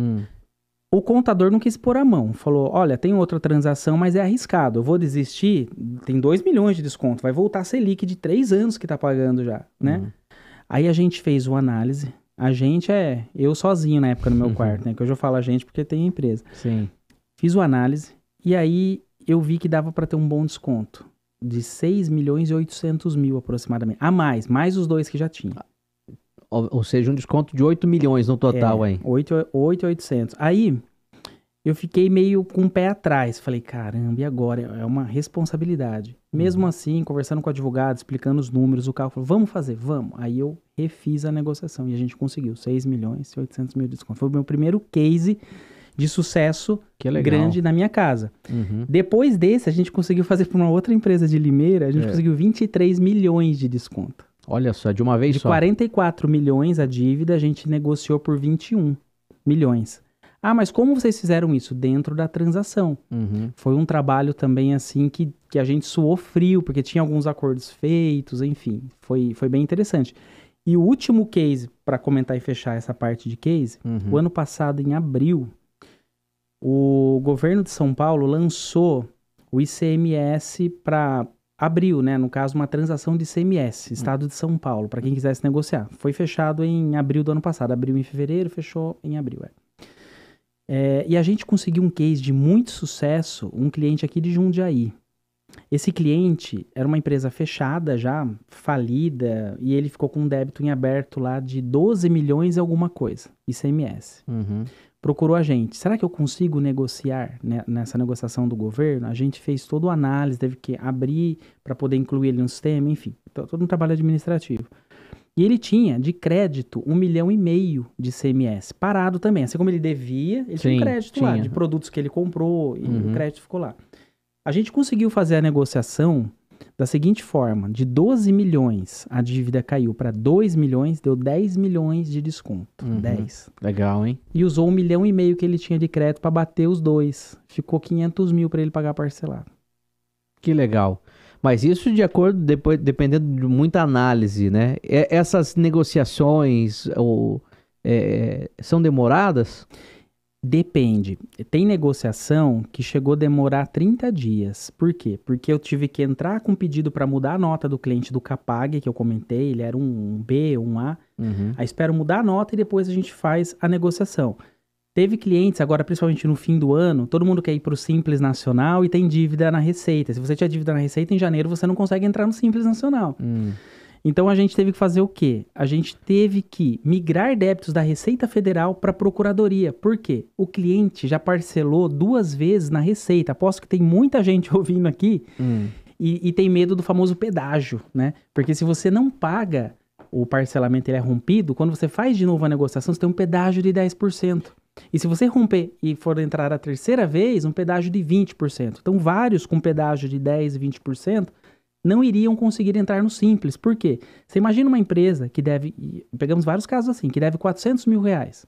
O contador não quis pôr a mão, falou, olha, tem outra transação, mas é arriscado, eu vou desistir, tem 2 milhões de desconto, vai voltar a Selic de 3 anos que tá pagando já, né? Aí a gente fez uma análise, a gente eu sozinho na época no meu quarto, né? Que hoje eu falo a gente porque tem empresa. Sim. Fiz uma análise e aí eu vi que dava para ter um bom desconto, de 6 milhões e 800 mil aproximadamente, a mais os dois que já tinha. Ou seja, um desconto de 8 milhões no total aí. 8,800. Aí, eu fiquei meio com o pé atrás. Falei, caramba, e agora? É uma responsabilidade. Mesmo assim, conversando com o advogado, explicando os números, o cara falou, vamos fazer, vamos. Aí eu refiz a negociação e a gente conseguiu 6 milhões e 800 mil de desconto. Foi o meu primeiro case de sucesso grande na minha casa. Depois desse, a gente conseguiu fazer para uma outra empresa de Limeira, a gente conseguiu 23 milhões de desconto. Olha só, de uma vez só. De 44 milhões a dívida, a gente negociou por 21 milhões. Mas como vocês fizeram isso? Dentro da transação. Foi um trabalho também, assim, que a gente suou frio, porque tinha alguns acordos feitos, enfim. Foi bem interessante. E o último case, para comentar e fechar essa parte de case, o ano passado, em abril, o governo de São Paulo lançou o ICMS para... Abril, né? No caso, uma transação de ICMS, Estado de São Paulo, para quem quisesse negociar. Foi fechado em abril do ano passado. Abriu em fevereiro, fechou em abril. E a gente conseguiu um case de muito sucesso, um cliente aqui de Jundiaí. Esse cliente era uma empresa fechada já, falida, e ele ficou com um débito em aberto lá de 12 milhões e alguma coisa, ICMS. Procurou a gente. Será que eu consigo negociar, né, nessa negociação do governo? A gente fez toda a análise, teve que abrir para poder incluir ele no sistema, enfim, todo um trabalho administrativo. E ele tinha de crédito 1,5 milhão de ICMS, parado também. Assim como ele devia, ele tinha um crédito lá, de produtos que ele comprou, e o crédito ficou lá. A gente conseguiu fazer a negociação da seguinte forma, de 12 milhões a dívida caiu para 2 milhões, deu 10 milhões de desconto. 10. Legal, hein? E usou 1,5 milhão que ele tinha de crédito para bater os dois. Ficou 500 mil para ele pagar parcelado. Que legal. Mas isso de acordo, dependendo de muita análise, né? Essas negociações são demoradas? Depende. Tem negociação que chegou a demorar 30 dias. Por quê? Porque eu tive que entrar com pedido para mudar a nota do cliente do Capag, que eu comentei, ele era um B, um A. Aí espero mudar a nota e depois a gente faz a negociação. Teve clientes, agora principalmente no fim do ano, todo mundo quer ir para o Simples Nacional e tem dívida na Receita. Se você tinha dívida na Receita, em janeiro você não consegue entrar no Simples Nacional. Então a gente teve que fazer o quê? A gente teve que migrar débitos da Receita Federal para a Procuradoria. Por quê? O cliente já parcelou 2 vezes na Receita. Aposto que tem muita gente ouvindo aqui e tem medo do famoso pedágio, né? Porque se você não paga, o parcelamento ele é rompido, quando você faz de novo a negociação, você tem um pedágio de 10%. E se você romper e for entrar a terceira vez, um pedágio de 20%. Então vários com pedágio de 10% e 20%, não iriam conseguir entrar no Simples. Por quê? Você imagina uma empresa que deve, pegamos vários casos assim, que deve 400 mil reais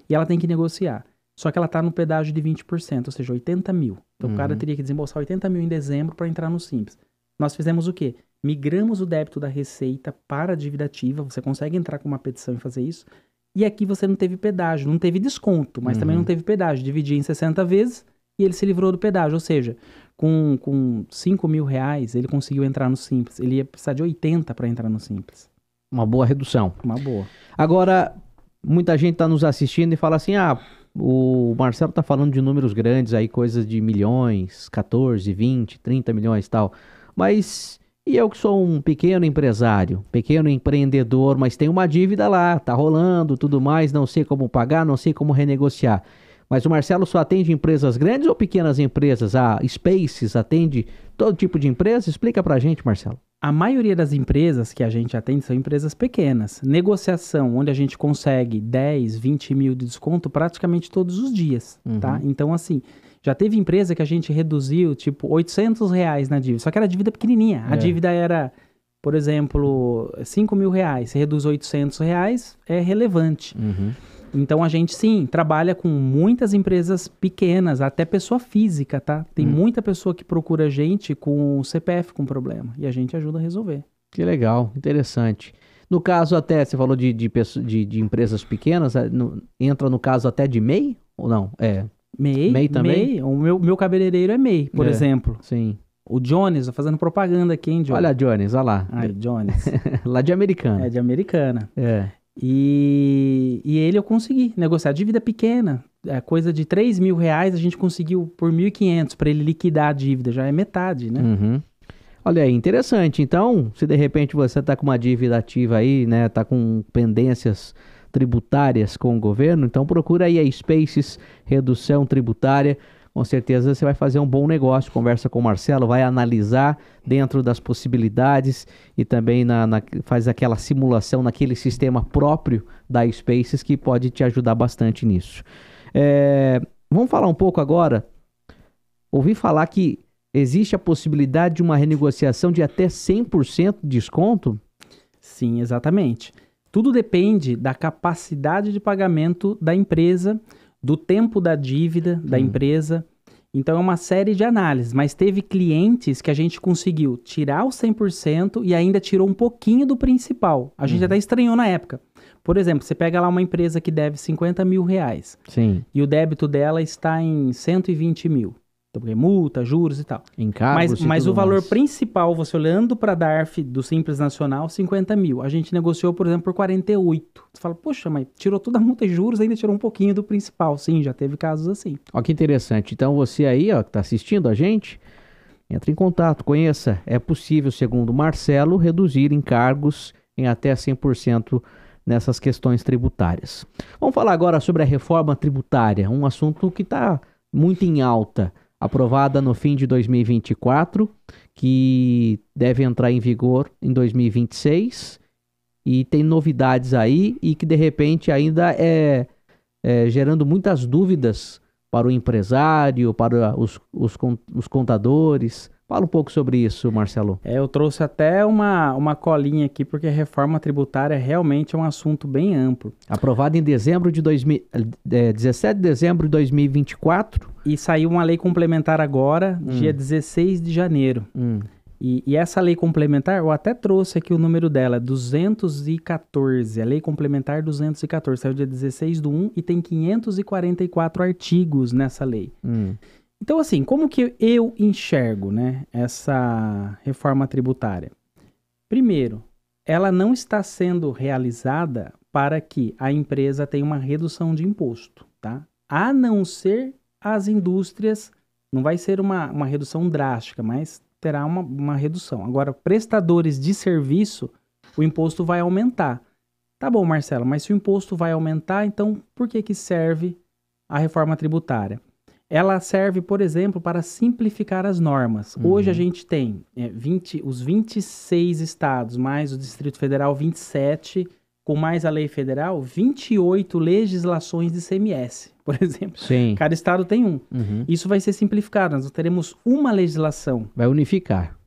e ela tem que negociar. Só que ela está no pedágio de 20%, ou seja, 80 mil. Então o cara teria que desembolsar 80 mil em dezembro para entrar no Simples. Nós fizemos o quê? Migramos o débito da Receita para a dívida ativa. Você consegue entrar com uma petição e fazer isso. E aqui você não teve pedágio, não teve desconto, mas também não teve pedágio. Dividi em 60 vezes e ele se livrou do pedágio. Ou seja, com R$ 5.000 ele conseguiu entrar no Simples. Ele ia precisar de 80 para entrar no Simples. Uma boa redução. Uma boa. Agora, muita gente está nos assistindo e fala assim, o Marcelo está falando de números grandes aí, coisas de milhões, 14, 20, 30 milhões e tal. Mas e eu que sou um pequeno empresário, pequeno empreendedor, mas tem uma dívida lá, tá rolando, tudo mais, não sei como pagar, não sei como renegociar. Mas o Marcelo só atende empresas grandes ou pequenas empresas? A Spaces atende todo tipo de empresa? Explica pra gente, Marcelo. A maioria das empresas que a gente atende são empresas pequenas. Negociação, onde a gente consegue 10, 20 mil de desconto praticamente todos os dias, tá? Então, assim, já teve empresa que a gente reduziu, tipo, R$ 800 na dívida. Só que era dívida pequenininha. A dívida era, por exemplo, R$ 5.000. Você reduz R$ 800, é relevante. Então, a gente, sim, trabalha com muitas empresas pequenas, até pessoa física, tá? Tem muita pessoa que procura a gente com CPF com problema. E a gente ajuda a resolver. Que legal, interessante. No caso até, você falou de empresas pequenas, entra no caso até de MEI ou não? MEI também? MEI. O meu cabeleireiro é MEI, por exemplo. Sim. O Jones, tô fazendo propaganda aqui, hein, Jones? Olha, Jones, olha lá. Ai, Jones. Lá de Americana. É de Americana. E ele eu consegui negociar dívida pequena, coisa de R$ 3.000 a gente conseguiu por 1.500 para ele liquidar a dívida, já é metade, né? Olha aí, interessante. Então, se de repente você está com uma dívida ativa aí, né, tá com pendências tributárias com o governo, então procura aí a Spaces Redução Tributária. Com certeza você vai fazer um bom negócio, conversa com o Marcelo, vai analisar dentro das possibilidades e também faz aquela simulação naquele sistema próprio da Spaces que pode te ajudar bastante nisso. Vamos falar um pouco agora, ouvi falar que existe a possibilidade de uma renegociação de até 100% de desconto? Sim, exatamente. Tudo depende da capacidade de pagamento da empresa, do tempo da dívida da empresa. Então é uma série de análises, mas teve clientes que a gente conseguiu tirar os 100% e ainda tirou um pouquinho do principal. A gente até estranhou na época. Por exemplo, você pega lá uma empresa que deve R$ 50 mil. Sim. E o débito dela está em 120 mil. Então, porque multa, juros e tal. Encargos mas o valor mais. principal, você olhando para a DARF do Simples Nacional, 50 mil. A gente negociou, por exemplo, por 48. Você fala, poxa, mas tirou toda a multa e juros, ainda tirou um pouquinho do principal. Sim, já teve casos assim. Ó, que interessante. Então você aí, ó, que está assistindo a gente, entre em contato, conheça. É possível, segundo o Marcelo, reduzir encargos em até 100% nessas questões tributárias. Vamos falar agora sobre a reforma tributária, um assunto que está muito em alta. Aprovada no fim de 2024, que deve entrar em vigor em 2026, e tem novidades aí e que de repente ainda gerando muitas dúvidas para o empresário, para os contadores. Fala um pouco sobre isso, Marcelo. Eu trouxe até uma colinha aqui, porque a reforma tributária realmente é um assunto bem amplo. Aprovada em 17 de dezembro de 2024. E saiu uma lei complementar agora, dia 16 de janeiro. E essa lei complementar, eu até trouxe aqui o número dela, 214. A lei complementar 214, saiu dia 16/1 e tem 544 artigos nessa lei. Então, assim, como que eu enxergo, né, essa reforma tributária? Primeiro, ela não está sendo realizada para que a empresa tenha uma redução de imposto, tá? A não ser as indústrias, não vai ser uma redução drástica, mas terá uma redução. Agora, prestadores de serviço, o imposto vai aumentar. Tá bom, Marcelo, mas se o imposto vai aumentar, então por que serve a reforma tributária? Ela serve, por exemplo, para simplificar as normas. Hoje a gente tem os 26 estados, mais o Distrito Federal, 27, com mais a lei federal, 28 legislações de ICMS, por exemplo. Sim. Cada estado tem um. Isso vai ser simplificado, nós teremos uma legislação. Vai unificar.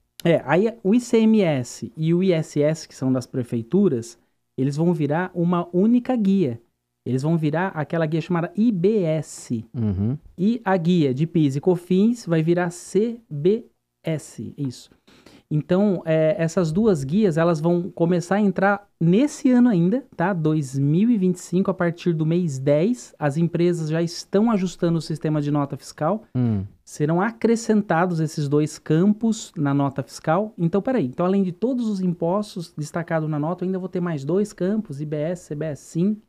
Aí o ICMS e o ISS, que são das prefeituras, eles vão virar uma única guia. Eles vão virar aquela guia chamada IBS. E a guia de PIS e COFINS vai virar CBS. Isso. Então, essas duas guias, elas vão começar a entrar nesse ano ainda, tá? 2025, a partir do mês 10, as empresas já estão ajustando o sistema de nota fiscal. Serão acrescentados esses 2 campos na nota fiscal. Então, peraí. Então, além de todos os impostos destacados na nota, eu ainda vou ter mais 2 campos, IBS, CBS, SIM,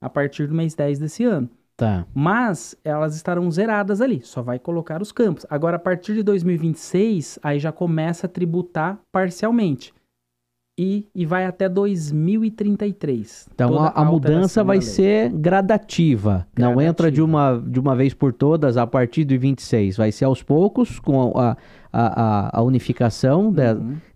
a partir do mês 10 desse ano. Tá. Mas elas estarão zeradas ali, só vai colocar os campos. Agora, a partir de 2026, aí já começa a tributar parcialmente. E vai até 2033. Então a mudança vai ser gradativa. Não entra de uma vez por todas a partir de 26. Vai ser aos poucos, com a unificação.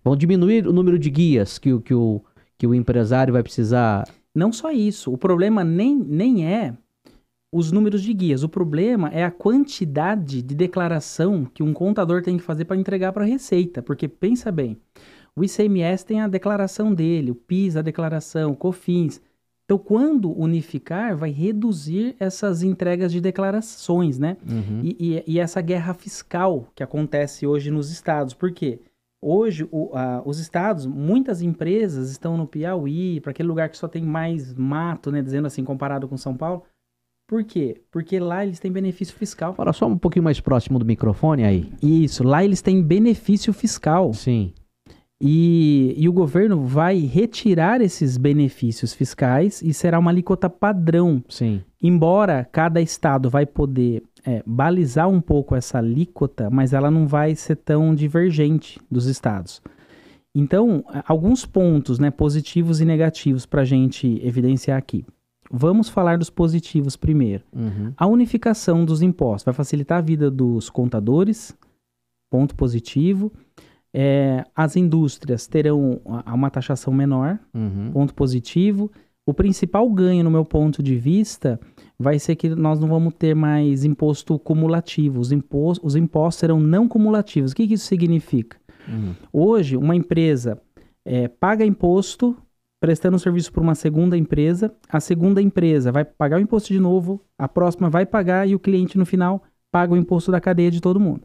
Vão diminuir o número de guias que o empresário vai precisar. Não só isso. O problema nem é os números de guias. O problema é a quantidade de declaração que um contador tem que fazer para entregar para a Receita. Porque, pensa bem, o ICMS tem a declaração dele, o PIS a declaração, o COFINS. Então, quando unificar, vai reduzir essas entregas de declarações, né? E essa guerra fiscal que acontece hoje nos estados. Por quê? Hoje, os estados, muitas empresas estão no Piauí, para aquele lugar que só tem mais mato, né? Dizendo assim, comparado com São Paulo. Por quê? Porque lá eles têm benefício fiscal. Fala só um pouquinho mais próximo do microfone aí. Isso, lá eles têm benefício fiscal. Sim. E o governo vai retirar esses benefícios fiscais e será uma alíquota padrão. Sim. Embora cada estado vai poder balizar um pouco essa alíquota, mas ela não vai ser tão divergente dos estados. Então, alguns pontos, né, positivos e negativos para a gente evidenciar aqui. Vamos falar dos positivos primeiro. A unificação dos impostos vai facilitar a vida dos contadores, ponto positivo. As indústrias terão uma taxação menor, ponto positivo. O principal ganho, no meu ponto de vista, vai ser que nós não vamos ter mais imposto cumulativo. Os impostos serão não cumulativos. O que isso significa? Hoje, uma empresa paga imposto prestando um serviço para uma segunda empresa, a segunda empresa vai pagar o imposto de novo, a próxima vai pagar e o cliente no final paga o imposto da cadeia de todo mundo.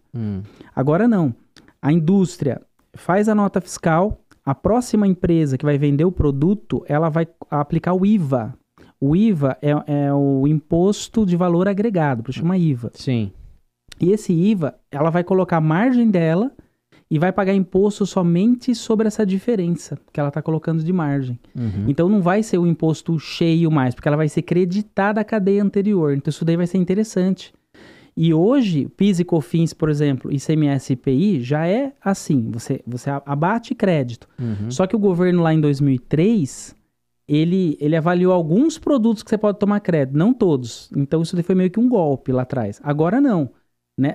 Agora não. A indústria faz a nota fiscal, a próxima empresa que vai vender o produto, ela vai aplicar o IVA. O IVA é o Imposto de Valor Agregado, por isso chama IVA. Sim. E esse IVA, ela vai colocar a margem dela e vai pagar imposto somente sobre essa diferença que ela está colocando de margem. Então não vai ser o imposto cheio mais, porque ela vai ser creditada à cadeia anterior. Então isso daí vai ser interessante. E hoje, PIS e COFINS, por exemplo, ICMS e IPI, já é assim, você abate crédito. Só que o governo lá em 2003, ele avaliou alguns produtos que você pode tomar crédito, não todos. Então isso daí foi meio que um golpe lá atrás. Agora não.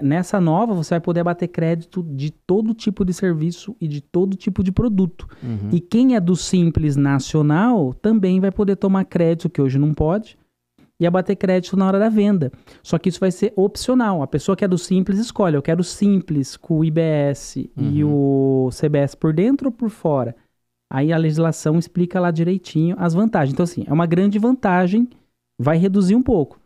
Nessa nova, você vai poder abater crédito de todo tipo de serviço e de todo tipo de produto. E quem é do Simples Nacional também vai poder tomar crédito, que hoje não pode, e abater crédito na hora da venda. Só que isso vai ser opcional. A pessoa que é do Simples escolhe, eu quero Simples com o IBS e o CBS por dentro ou por fora. Aí a legislação explica lá direitinho as vantagens. Então assim, é uma grande vantagem, vai reduzir um pouco.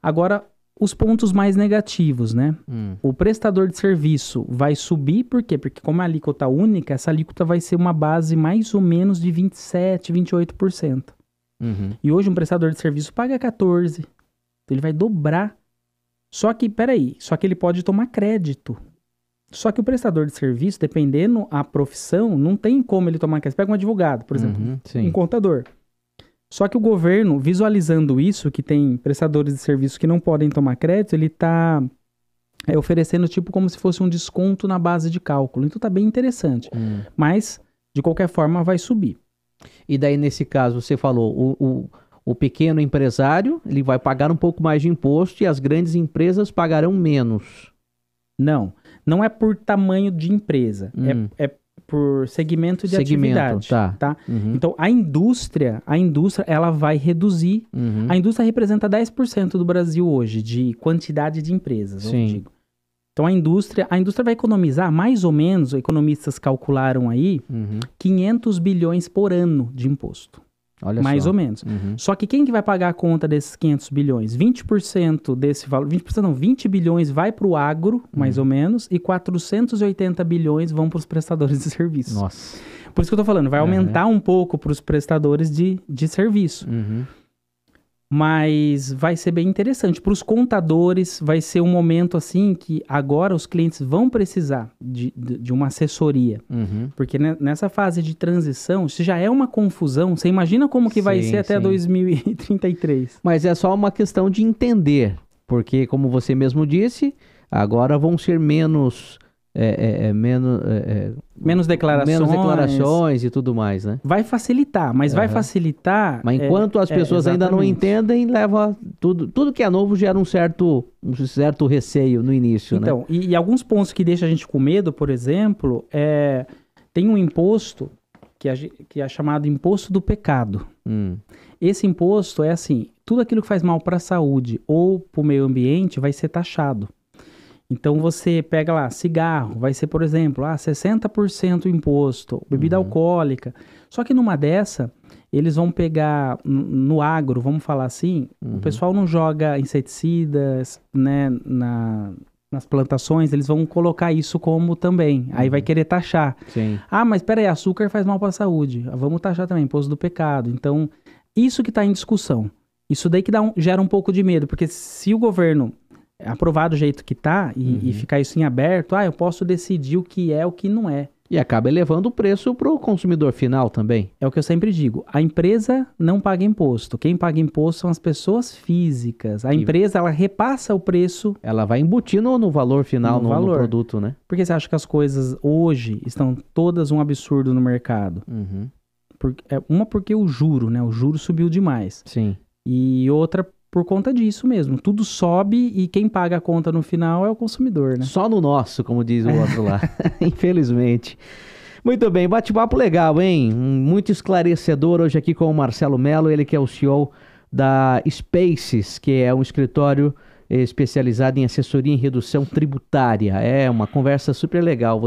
Agora, os pontos mais negativos, né? O prestador de serviço vai subir, por quê? Porque como é alíquota única, essa alíquota vai ser uma base mais ou menos de 27%, 28%. E hoje um prestador de serviço paga 14%. Então ele vai dobrar. Só que ele pode tomar crédito. Só que o prestador de serviço, dependendo a profissão, não tem como ele tomar crédito. Você pega um advogado, por exemplo, um contador. Só que o governo, visualizando isso, que tem prestadores de serviço que não podem tomar crédito, ele está oferecendo tipo como se fosse um desconto na base de cálculo. Então tá bem interessante. Mas, de qualquer forma, vai subir. E daí, nesse caso, você falou, o pequeno empresário, ele vai pagar um pouco mais de imposto e as grandes empresas pagarão menos. Não é por tamanho de empresa, é por segmento de atividade. Tá? Então, a indústria, ela vai reduzir. A indústria representa 10% do Brasil hoje, de quantidade de empresas, eu digo. Então, a indústria vai economizar, mais ou menos, economistas calcularam aí, 500 bilhões por ano de imposto. Olha mais só. ou menos. Só que quem que vai pagar a conta desses 500 bilhões? 20% desse valor, 20% não, 20 bilhões vai para o agro, mais ou menos, e 480 bilhões vão para os prestadores de serviço. Nossa. Por isso que eu tô falando, vai aumentar um pouco para os prestadores de serviço. Mas vai ser bem interessante. Para os contadores, vai ser um momento assim que agora os clientes vão precisar de uma assessoria. Porque nessa fase de transição, isso já é uma confusão. Você imagina como que vai ser até 2033. Mas é só uma questão de entender. Porque, como você mesmo disse, agora vão ser menos declarações e tudo mais, né? Vai facilitar, mas vai facilitar... Mas enquanto as pessoas ainda não entendem, leva tudo que é novo gera um certo receio no início, então, né? E alguns pontos que deixam a gente com medo, por exemplo, tem um imposto que é chamado imposto do pecado. Esse imposto é assim, tudo aquilo que faz mal para a saúde ou para o meio ambiente vai ser taxado. Então você pega lá, cigarro, vai ser, por exemplo, 60% imposto, bebida alcoólica. Só que numa dessa, eles vão pegar no agro, vamos falar assim, o pessoal não joga inseticidas, né, nas plantações, eles vão colocar isso como também. Aí vai querer taxar. Sim. Mas peraí, açúcar faz mal para a saúde. Vamos taxar também, imposto do pecado. Então, isso que está em discussão. Isso daí que gera um pouco de medo, porque se o governo aprovar do jeito que tá e ficar isso em aberto, eu posso decidir o que é, o que não é. E acaba elevando o preço para o consumidor final também. É o que eu sempre digo, a empresa não paga imposto, quem paga imposto são as pessoas físicas. A empresa, ela repassa o preço. Ela vai embutir no valor final, no produto, né? Por que você acha que as coisas hoje estão todas um absurdo no mercado? Porque o juro, né? O juro subiu demais. Sim. E outra por conta disso mesmo. Tudo sobe e quem paga a conta no final é o consumidor, né? Só no nosso, como diz o outro lá. Infelizmente. Muito bem, bate-papo legal, hein? Muito esclarecedor hoje aqui com o Marcelo Mello, ele que é o CEO da Spaces, que é um escritório especializado em assessoria em redução tributária. É uma conversa super legal.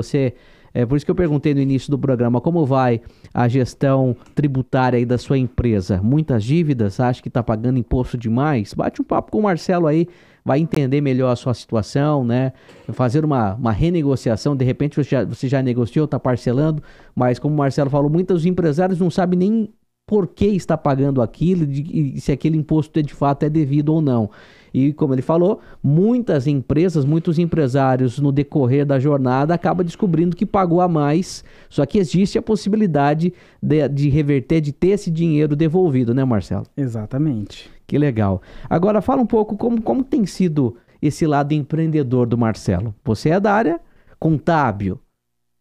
Por isso que eu perguntei no início do programa, como vai a gestão tributária aí da sua empresa? Muitas dívidas? Acha que está pagando imposto demais? Bate um papo com o Marcelo aí, vai entender melhor a sua situação, né? Fazer uma renegociação, de repente você já negociou, está parcelando, mas como o Marcelo falou, muitos empresários não sabem nem por que está pagando aquilo e se aquele imposto de fato é devido ou não. E como ele falou, muitas empresas, muitos empresários no decorrer da jornada acabam descobrindo que pagou a mais, só que existe a possibilidade de reverter, de ter esse dinheiro devolvido, né, Marcelo? Exatamente. Que legal. Agora fala um pouco como tem sido esse lado empreendedor do Marcelo. Você é da área contábil,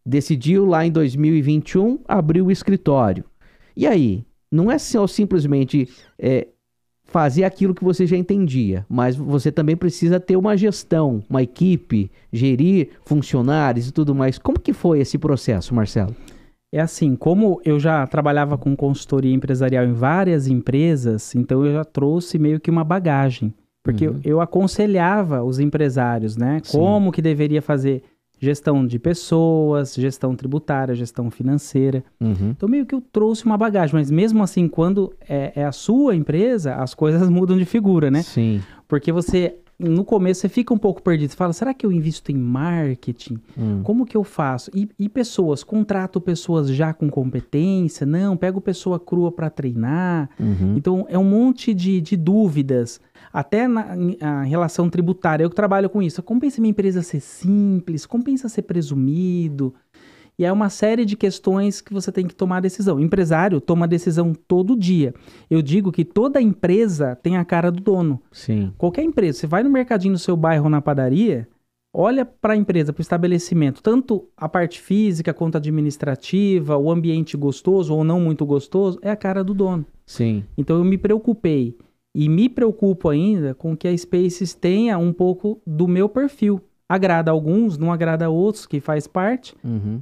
decidiu lá em 2021 abrir o escritório. E aí, não é só simplesmente fazer aquilo que você já entendia, mas você também precisa ter uma gestão, uma equipe, gerir funcionários e tudo mais. Como que foi esse processo, Marcelo? É assim, como eu já trabalhava com consultoria empresarial em várias empresas, então eu já trouxe meio que uma bagagem, porque eu aconselhava os empresários, né? Sim. Como que deveria fazer gestão de pessoas, gestão tributária, gestão financeira. Então meio que eu trouxe uma bagagem, mas mesmo assim, quando é a sua empresa, as coisas mudam de figura, né? Sim. Porque no começo, você fica um pouco perdido. Você fala, será que eu invisto em marketing? Como que eu faço? E pessoas, contrato pessoas já com competência? Não, pego pessoa crua para treinar. Então, é um monte de dúvidas. Até na relação tributária, eu que trabalho com isso. Compensa minha empresa ser simples? Compensa ser presumido? E é uma série de questões que você tem que tomar decisão. O empresário toma decisão todo dia. Eu digo que toda empresa tem a cara do dono. Sim. Qualquer empresa, você vai no mercadinho do seu bairro ou na padaria, olha para a empresa, para o estabelecimento, tanto a parte física quanto administrativa, o ambiente gostoso ou não muito gostoso, é a cara do dono. Sim. Então eu me preocupei e me preocupo ainda com que a Spaces tenha um pouco do meu perfil. Agrada a alguns, não agrada a outros, que faz parte,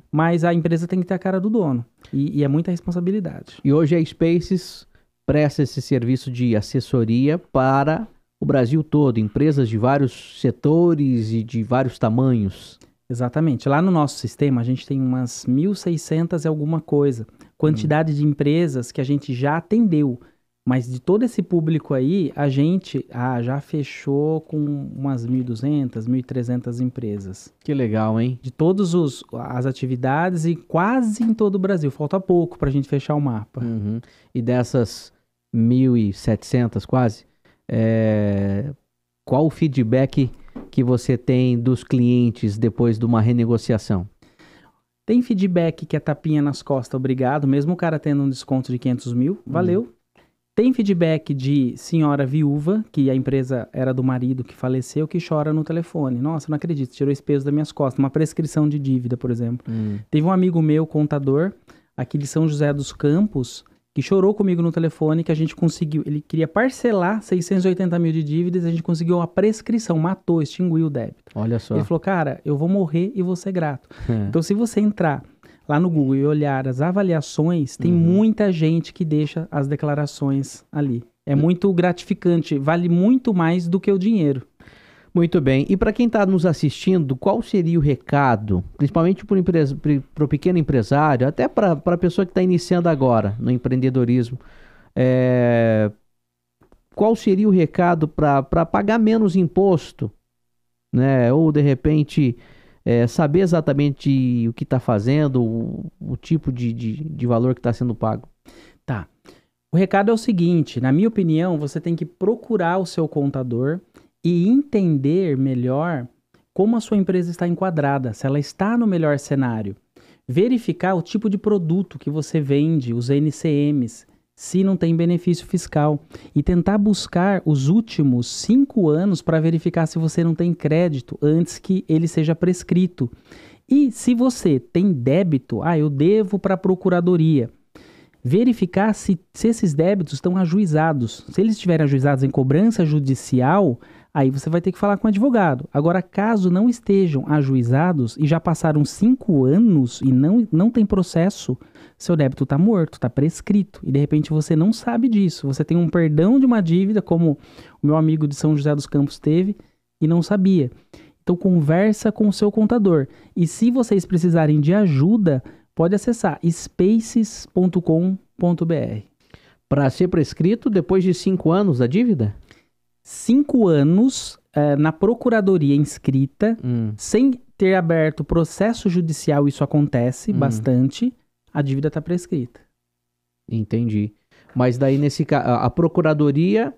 mas a empresa tem que ter a cara do dono. E é muita responsabilidade. E hoje a Spaces presta esse serviço de assessoria para o Brasil todo, empresas de vários setores e de vários tamanhos. Exatamente. Lá no nosso sistema, a gente tem umas 1.600 e alguma coisa. Quantidade de empresas que a gente já atendeu. Mas de todo esse público aí, a gente já fechou com umas 1.200, 1.300 empresas. Que legal, hein? De todas as atividades e quase em todo o Brasil. Falta pouco para a gente fechar o mapa. Uhum. E dessas 1.700 quase, qual o feedback que você tem dos clientes depois de uma renegociação? Tem feedback que é tapinha nas costas, obrigado. Mesmo o cara tendo um desconto de 500 mil, valeu. Tem feedback de senhora viúva, que a empresa era do marido que faleceu, que chora no telefone. Nossa, não acredito, tirou esse peso das minhas costas. Uma prescrição de dívida, por exemplo. Teve um amigo meu, contador, aqui de São José dos Campos, que chorou comigo no telefone, que a gente conseguiu. Ele queria parcelar 680 mil de dívidas, a gente conseguiu uma prescrição, matou, extinguiu o débito. Olha só. Ele falou, cara, eu vou morrer e vou ser grato. Então, se você entrar lá no Google e olhar as avaliações, tem muita gente que deixa as declarações ali. É muito gratificante, vale muito mais do que o dinheiro. Muito bem. E para quem está nos assistindo, qual seria o recado, principalmente para o pequeno empresário, até para a pessoa que está iniciando agora no empreendedorismo, qual seria o recado para pagar menos imposto, né? Ou de repente saber exatamente o que está fazendo, o tipo de valor que está sendo pago? Tá. O recado é o seguinte, na minha opinião, você tem que procurar o seu contador e entender melhor como a sua empresa está enquadrada, se ela está no melhor cenário. Verificar o tipo de produto que você vende, os NCMs, se não tem benefício fiscal. E tentar buscar os últimos 5 anos para verificar se você não tem crédito antes que ele seja prescrito. E se você tem débito, eu devo para a procuradoria. Verificar se esses débitos estão ajuizados. Se eles estiverem ajuizados em cobrança judicial, aí você vai ter que falar com o advogado. Agora, caso não estejam ajuizados e já passaram 5 anos e não tem processo, seu débito está morto, está prescrito. E de repente você não sabe disso. Você tem um perdão de uma dívida, como o meu amigo de São José dos Campos teve, e não sabia. Então conversa com o seu contador. E se vocês precisarem de ajuda, pode acessar spaces.com.br. Para ser prescrito depois de 5 anos da dívida? 5 anos na procuradoria inscrita, sem ter aberto processo judicial, isso acontece bastante, a dívida está prescrita. Entendi. Mas daí, nesse caso, a procuradoria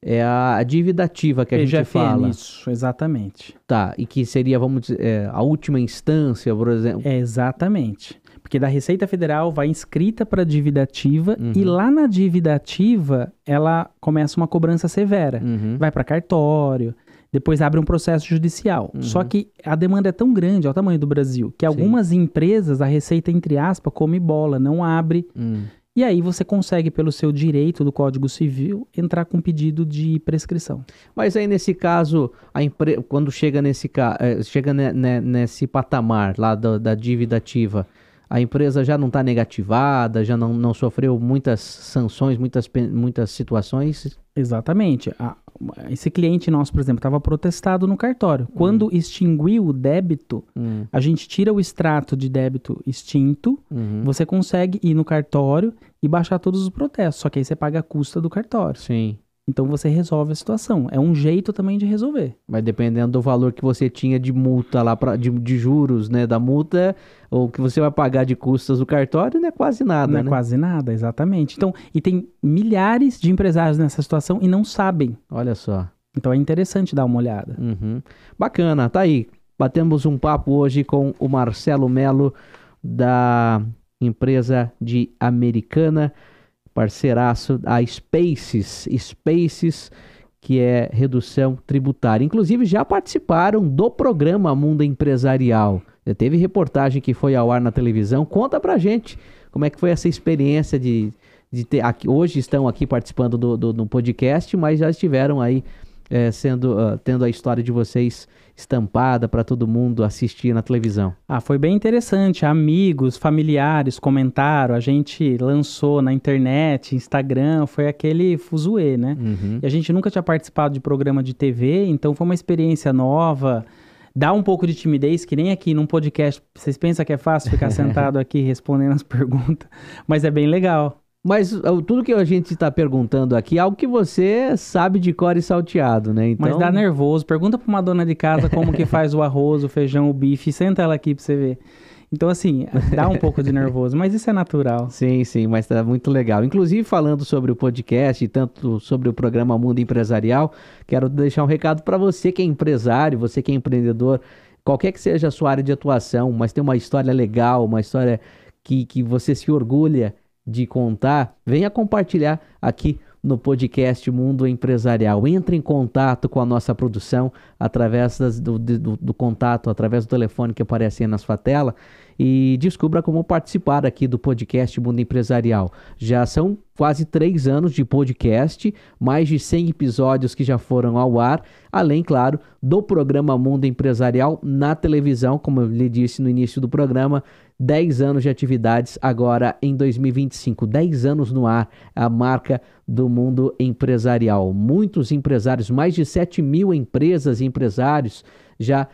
é a dívida ativa que a gente fala. Isso, exatamente. Tá, e que seria, vamos dizer, a última instância, por exemplo. Exatamente. Porque da Receita Federal vai inscrita para a dívida ativa e lá na dívida ativa ela começa uma cobrança severa. Vai para cartório, depois abre um processo judicial. Só que a demanda é tão grande, é o tamanho do Brasil, que algumas empresas, a Receita, entre aspas, come bola, não abre. E aí você consegue, pelo seu direito do Código Civil, entrar com pedido de prescrição. Mas aí, nesse caso, quando chega nesse patamar lá da dívida ativa, a empresa já não está negativada, já não sofreu muitas sanções, muitas situações? Exatamente. Esse cliente nosso, por exemplo, estava protestado no cartório. Quando extinguiu o débito, a gente tira o extrato de débito extinto, você consegue ir no cartório e baixar todos os protestos, só que aí você paga a custa do cartório. Sim. Então você resolve a situação. É um jeito também de resolver. Mas dependendo do valor que você tinha de multa lá, de juros, né, da multa, ou que você vai pagar de custas do cartório, não é quase nada, Não é né? quase nada, exatamente. Então, e tem milhares de empresários nessa situação e não sabem. Olha só. Então é interessante dar uma olhada. Bacana, tá aí. Batemos um papo hoje com o Marcelo Melo, da empresa de Americana, parceiraço, a Spaces, que é redução tributária. Inclusive, já participaram do programa Mundo Empresarial. Já teve reportagem que foi ao ar na televisão. Conta pra gente como é que foi essa experiência de ter... Hoje estão aqui participando do podcast, mas já estiveram aí tendo a história de vocês estampada para todo mundo assistir na televisão. Foi bem interessante. Amigos, familiares comentaram, a gente lançou na internet, Instagram, foi aquele fuzuê, né? E a gente nunca tinha participado de programa de TV, então foi uma experiência nova. Dá um pouco de timidez, que nem aqui num podcast. Vocês pensam que é fácil ficar sentado aqui respondendo as perguntas, mas é bem legal. Mas tudo que a gente está perguntando aqui é algo que você sabe de cor e salteado, né? Então... Mas dá nervoso. Pergunta para uma dona de casa como que faz o arroz, o feijão, o bife. Senta ela aqui para você ver. Então, assim, dá um pouco de nervoso, mas isso é natural. Sim, mas tá muito legal. Inclusive, falando sobre o podcast e tanto sobre o programa Mundo Empresarial, quero deixar um recado para você que é empresário, você que é empreendedor, qualquer que seja a sua área de atuação, mas tem uma história legal, uma história que você se orgulha de contar, venha compartilhar aqui no podcast Mundo Empresarial. Entre em contato com a nossa produção através do contato, através do telefone que aparece aí na sua tela e descubra como participar aqui do podcast Mundo Empresarial. Já são quase 3 anos de podcast, mais de 100 episódios que já foram ao ar, além, claro, do programa Mundo Empresarial na televisão, como eu lhe disse no início do programa, 10 anos de atividades agora em 2025, 10 anos no ar, a marca do mundo empresarial. Muitos empresários, mais de 7 mil empresas e empresários já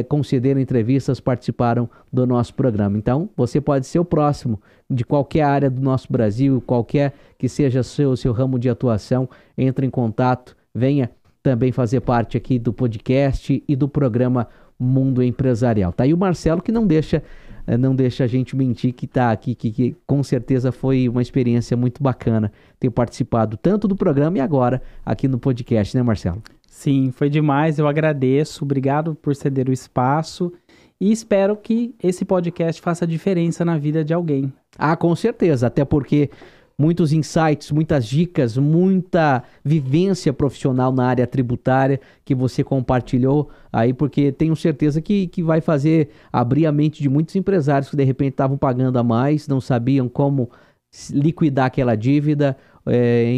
concederam entrevistas, participaram do nosso programa. Então, você pode ser o próximo de qualquer área do nosso Brasil, qualquer que seja seu ramo de atuação, entre em contato, venha também fazer parte aqui do podcast e do programa Mundo Empresarial. Tá aí o Marcelo que não deixa a gente mentir, que está aqui, que com certeza foi uma experiência muito bacana ter participado tanto do programa e agora aqui no podcast, né, Marcelo? Sim, foi demais, eu agradeço, obrigado por ceder o espaço e espero que esse podcast faça diferença na vida de alguém. Ah, com certeza, até porque muitos insights, muitas dicas, muita vivência profissional na área tributária que você compartilhou aí, porque tenho certeza que vai fazer abrir a mente de muitos empresários que de repente estavam pagando a mais, não sabiam como liquidar aquela dívida,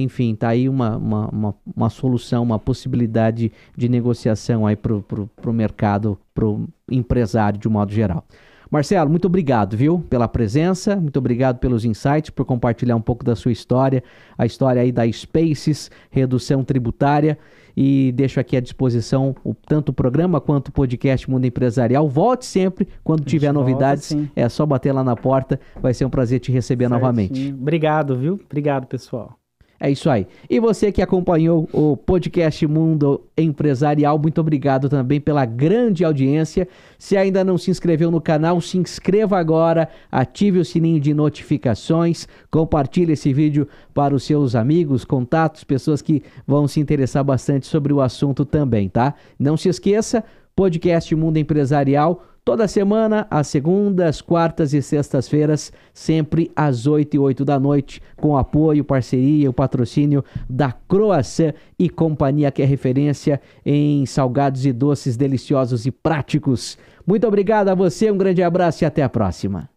enfim, tá aí uma solução, uma possibilidade de negociação aí pro mercado, pro empresário de um modo geral. Marcelo, muito obrigado, viu, pela presença, muito obrigado pelos insights, por compartilhar um pouco da sua história, a história aí da Spaces, redução tributária, e deixo aqui à disposição tanto o programa quanto o podcast Mundo Empresarial. Volte sempre, quando tiver novidades, volta, é só bater lá na porta, vai ser um prazer te receber novamente. Obrigado, viu? Obrigado, pessoal. É isso aí. E você que acompanhou o podcast Mundo Empresarial, muito obrigado também pela grande audiência. Se ainda não se inscreveu no canal, se inscreva agora, ative o sininho de notificações, compartilhe esse vídeo para os seus amigos, contatos, pessoas que vão se interessar bastante sobre o assunto também, tá? Não se esqueça, podcast Mundo Empresarial, toda semana, às segundas, quartas e sextas-feiras, sempre às 8h08 da noite, com apoio, parceria, o patrocínio da Croissant e Companhia, que é referência em salgados e doces deliciosos e práticos. Muito obrigado a você, um grande abraço e até a próxima.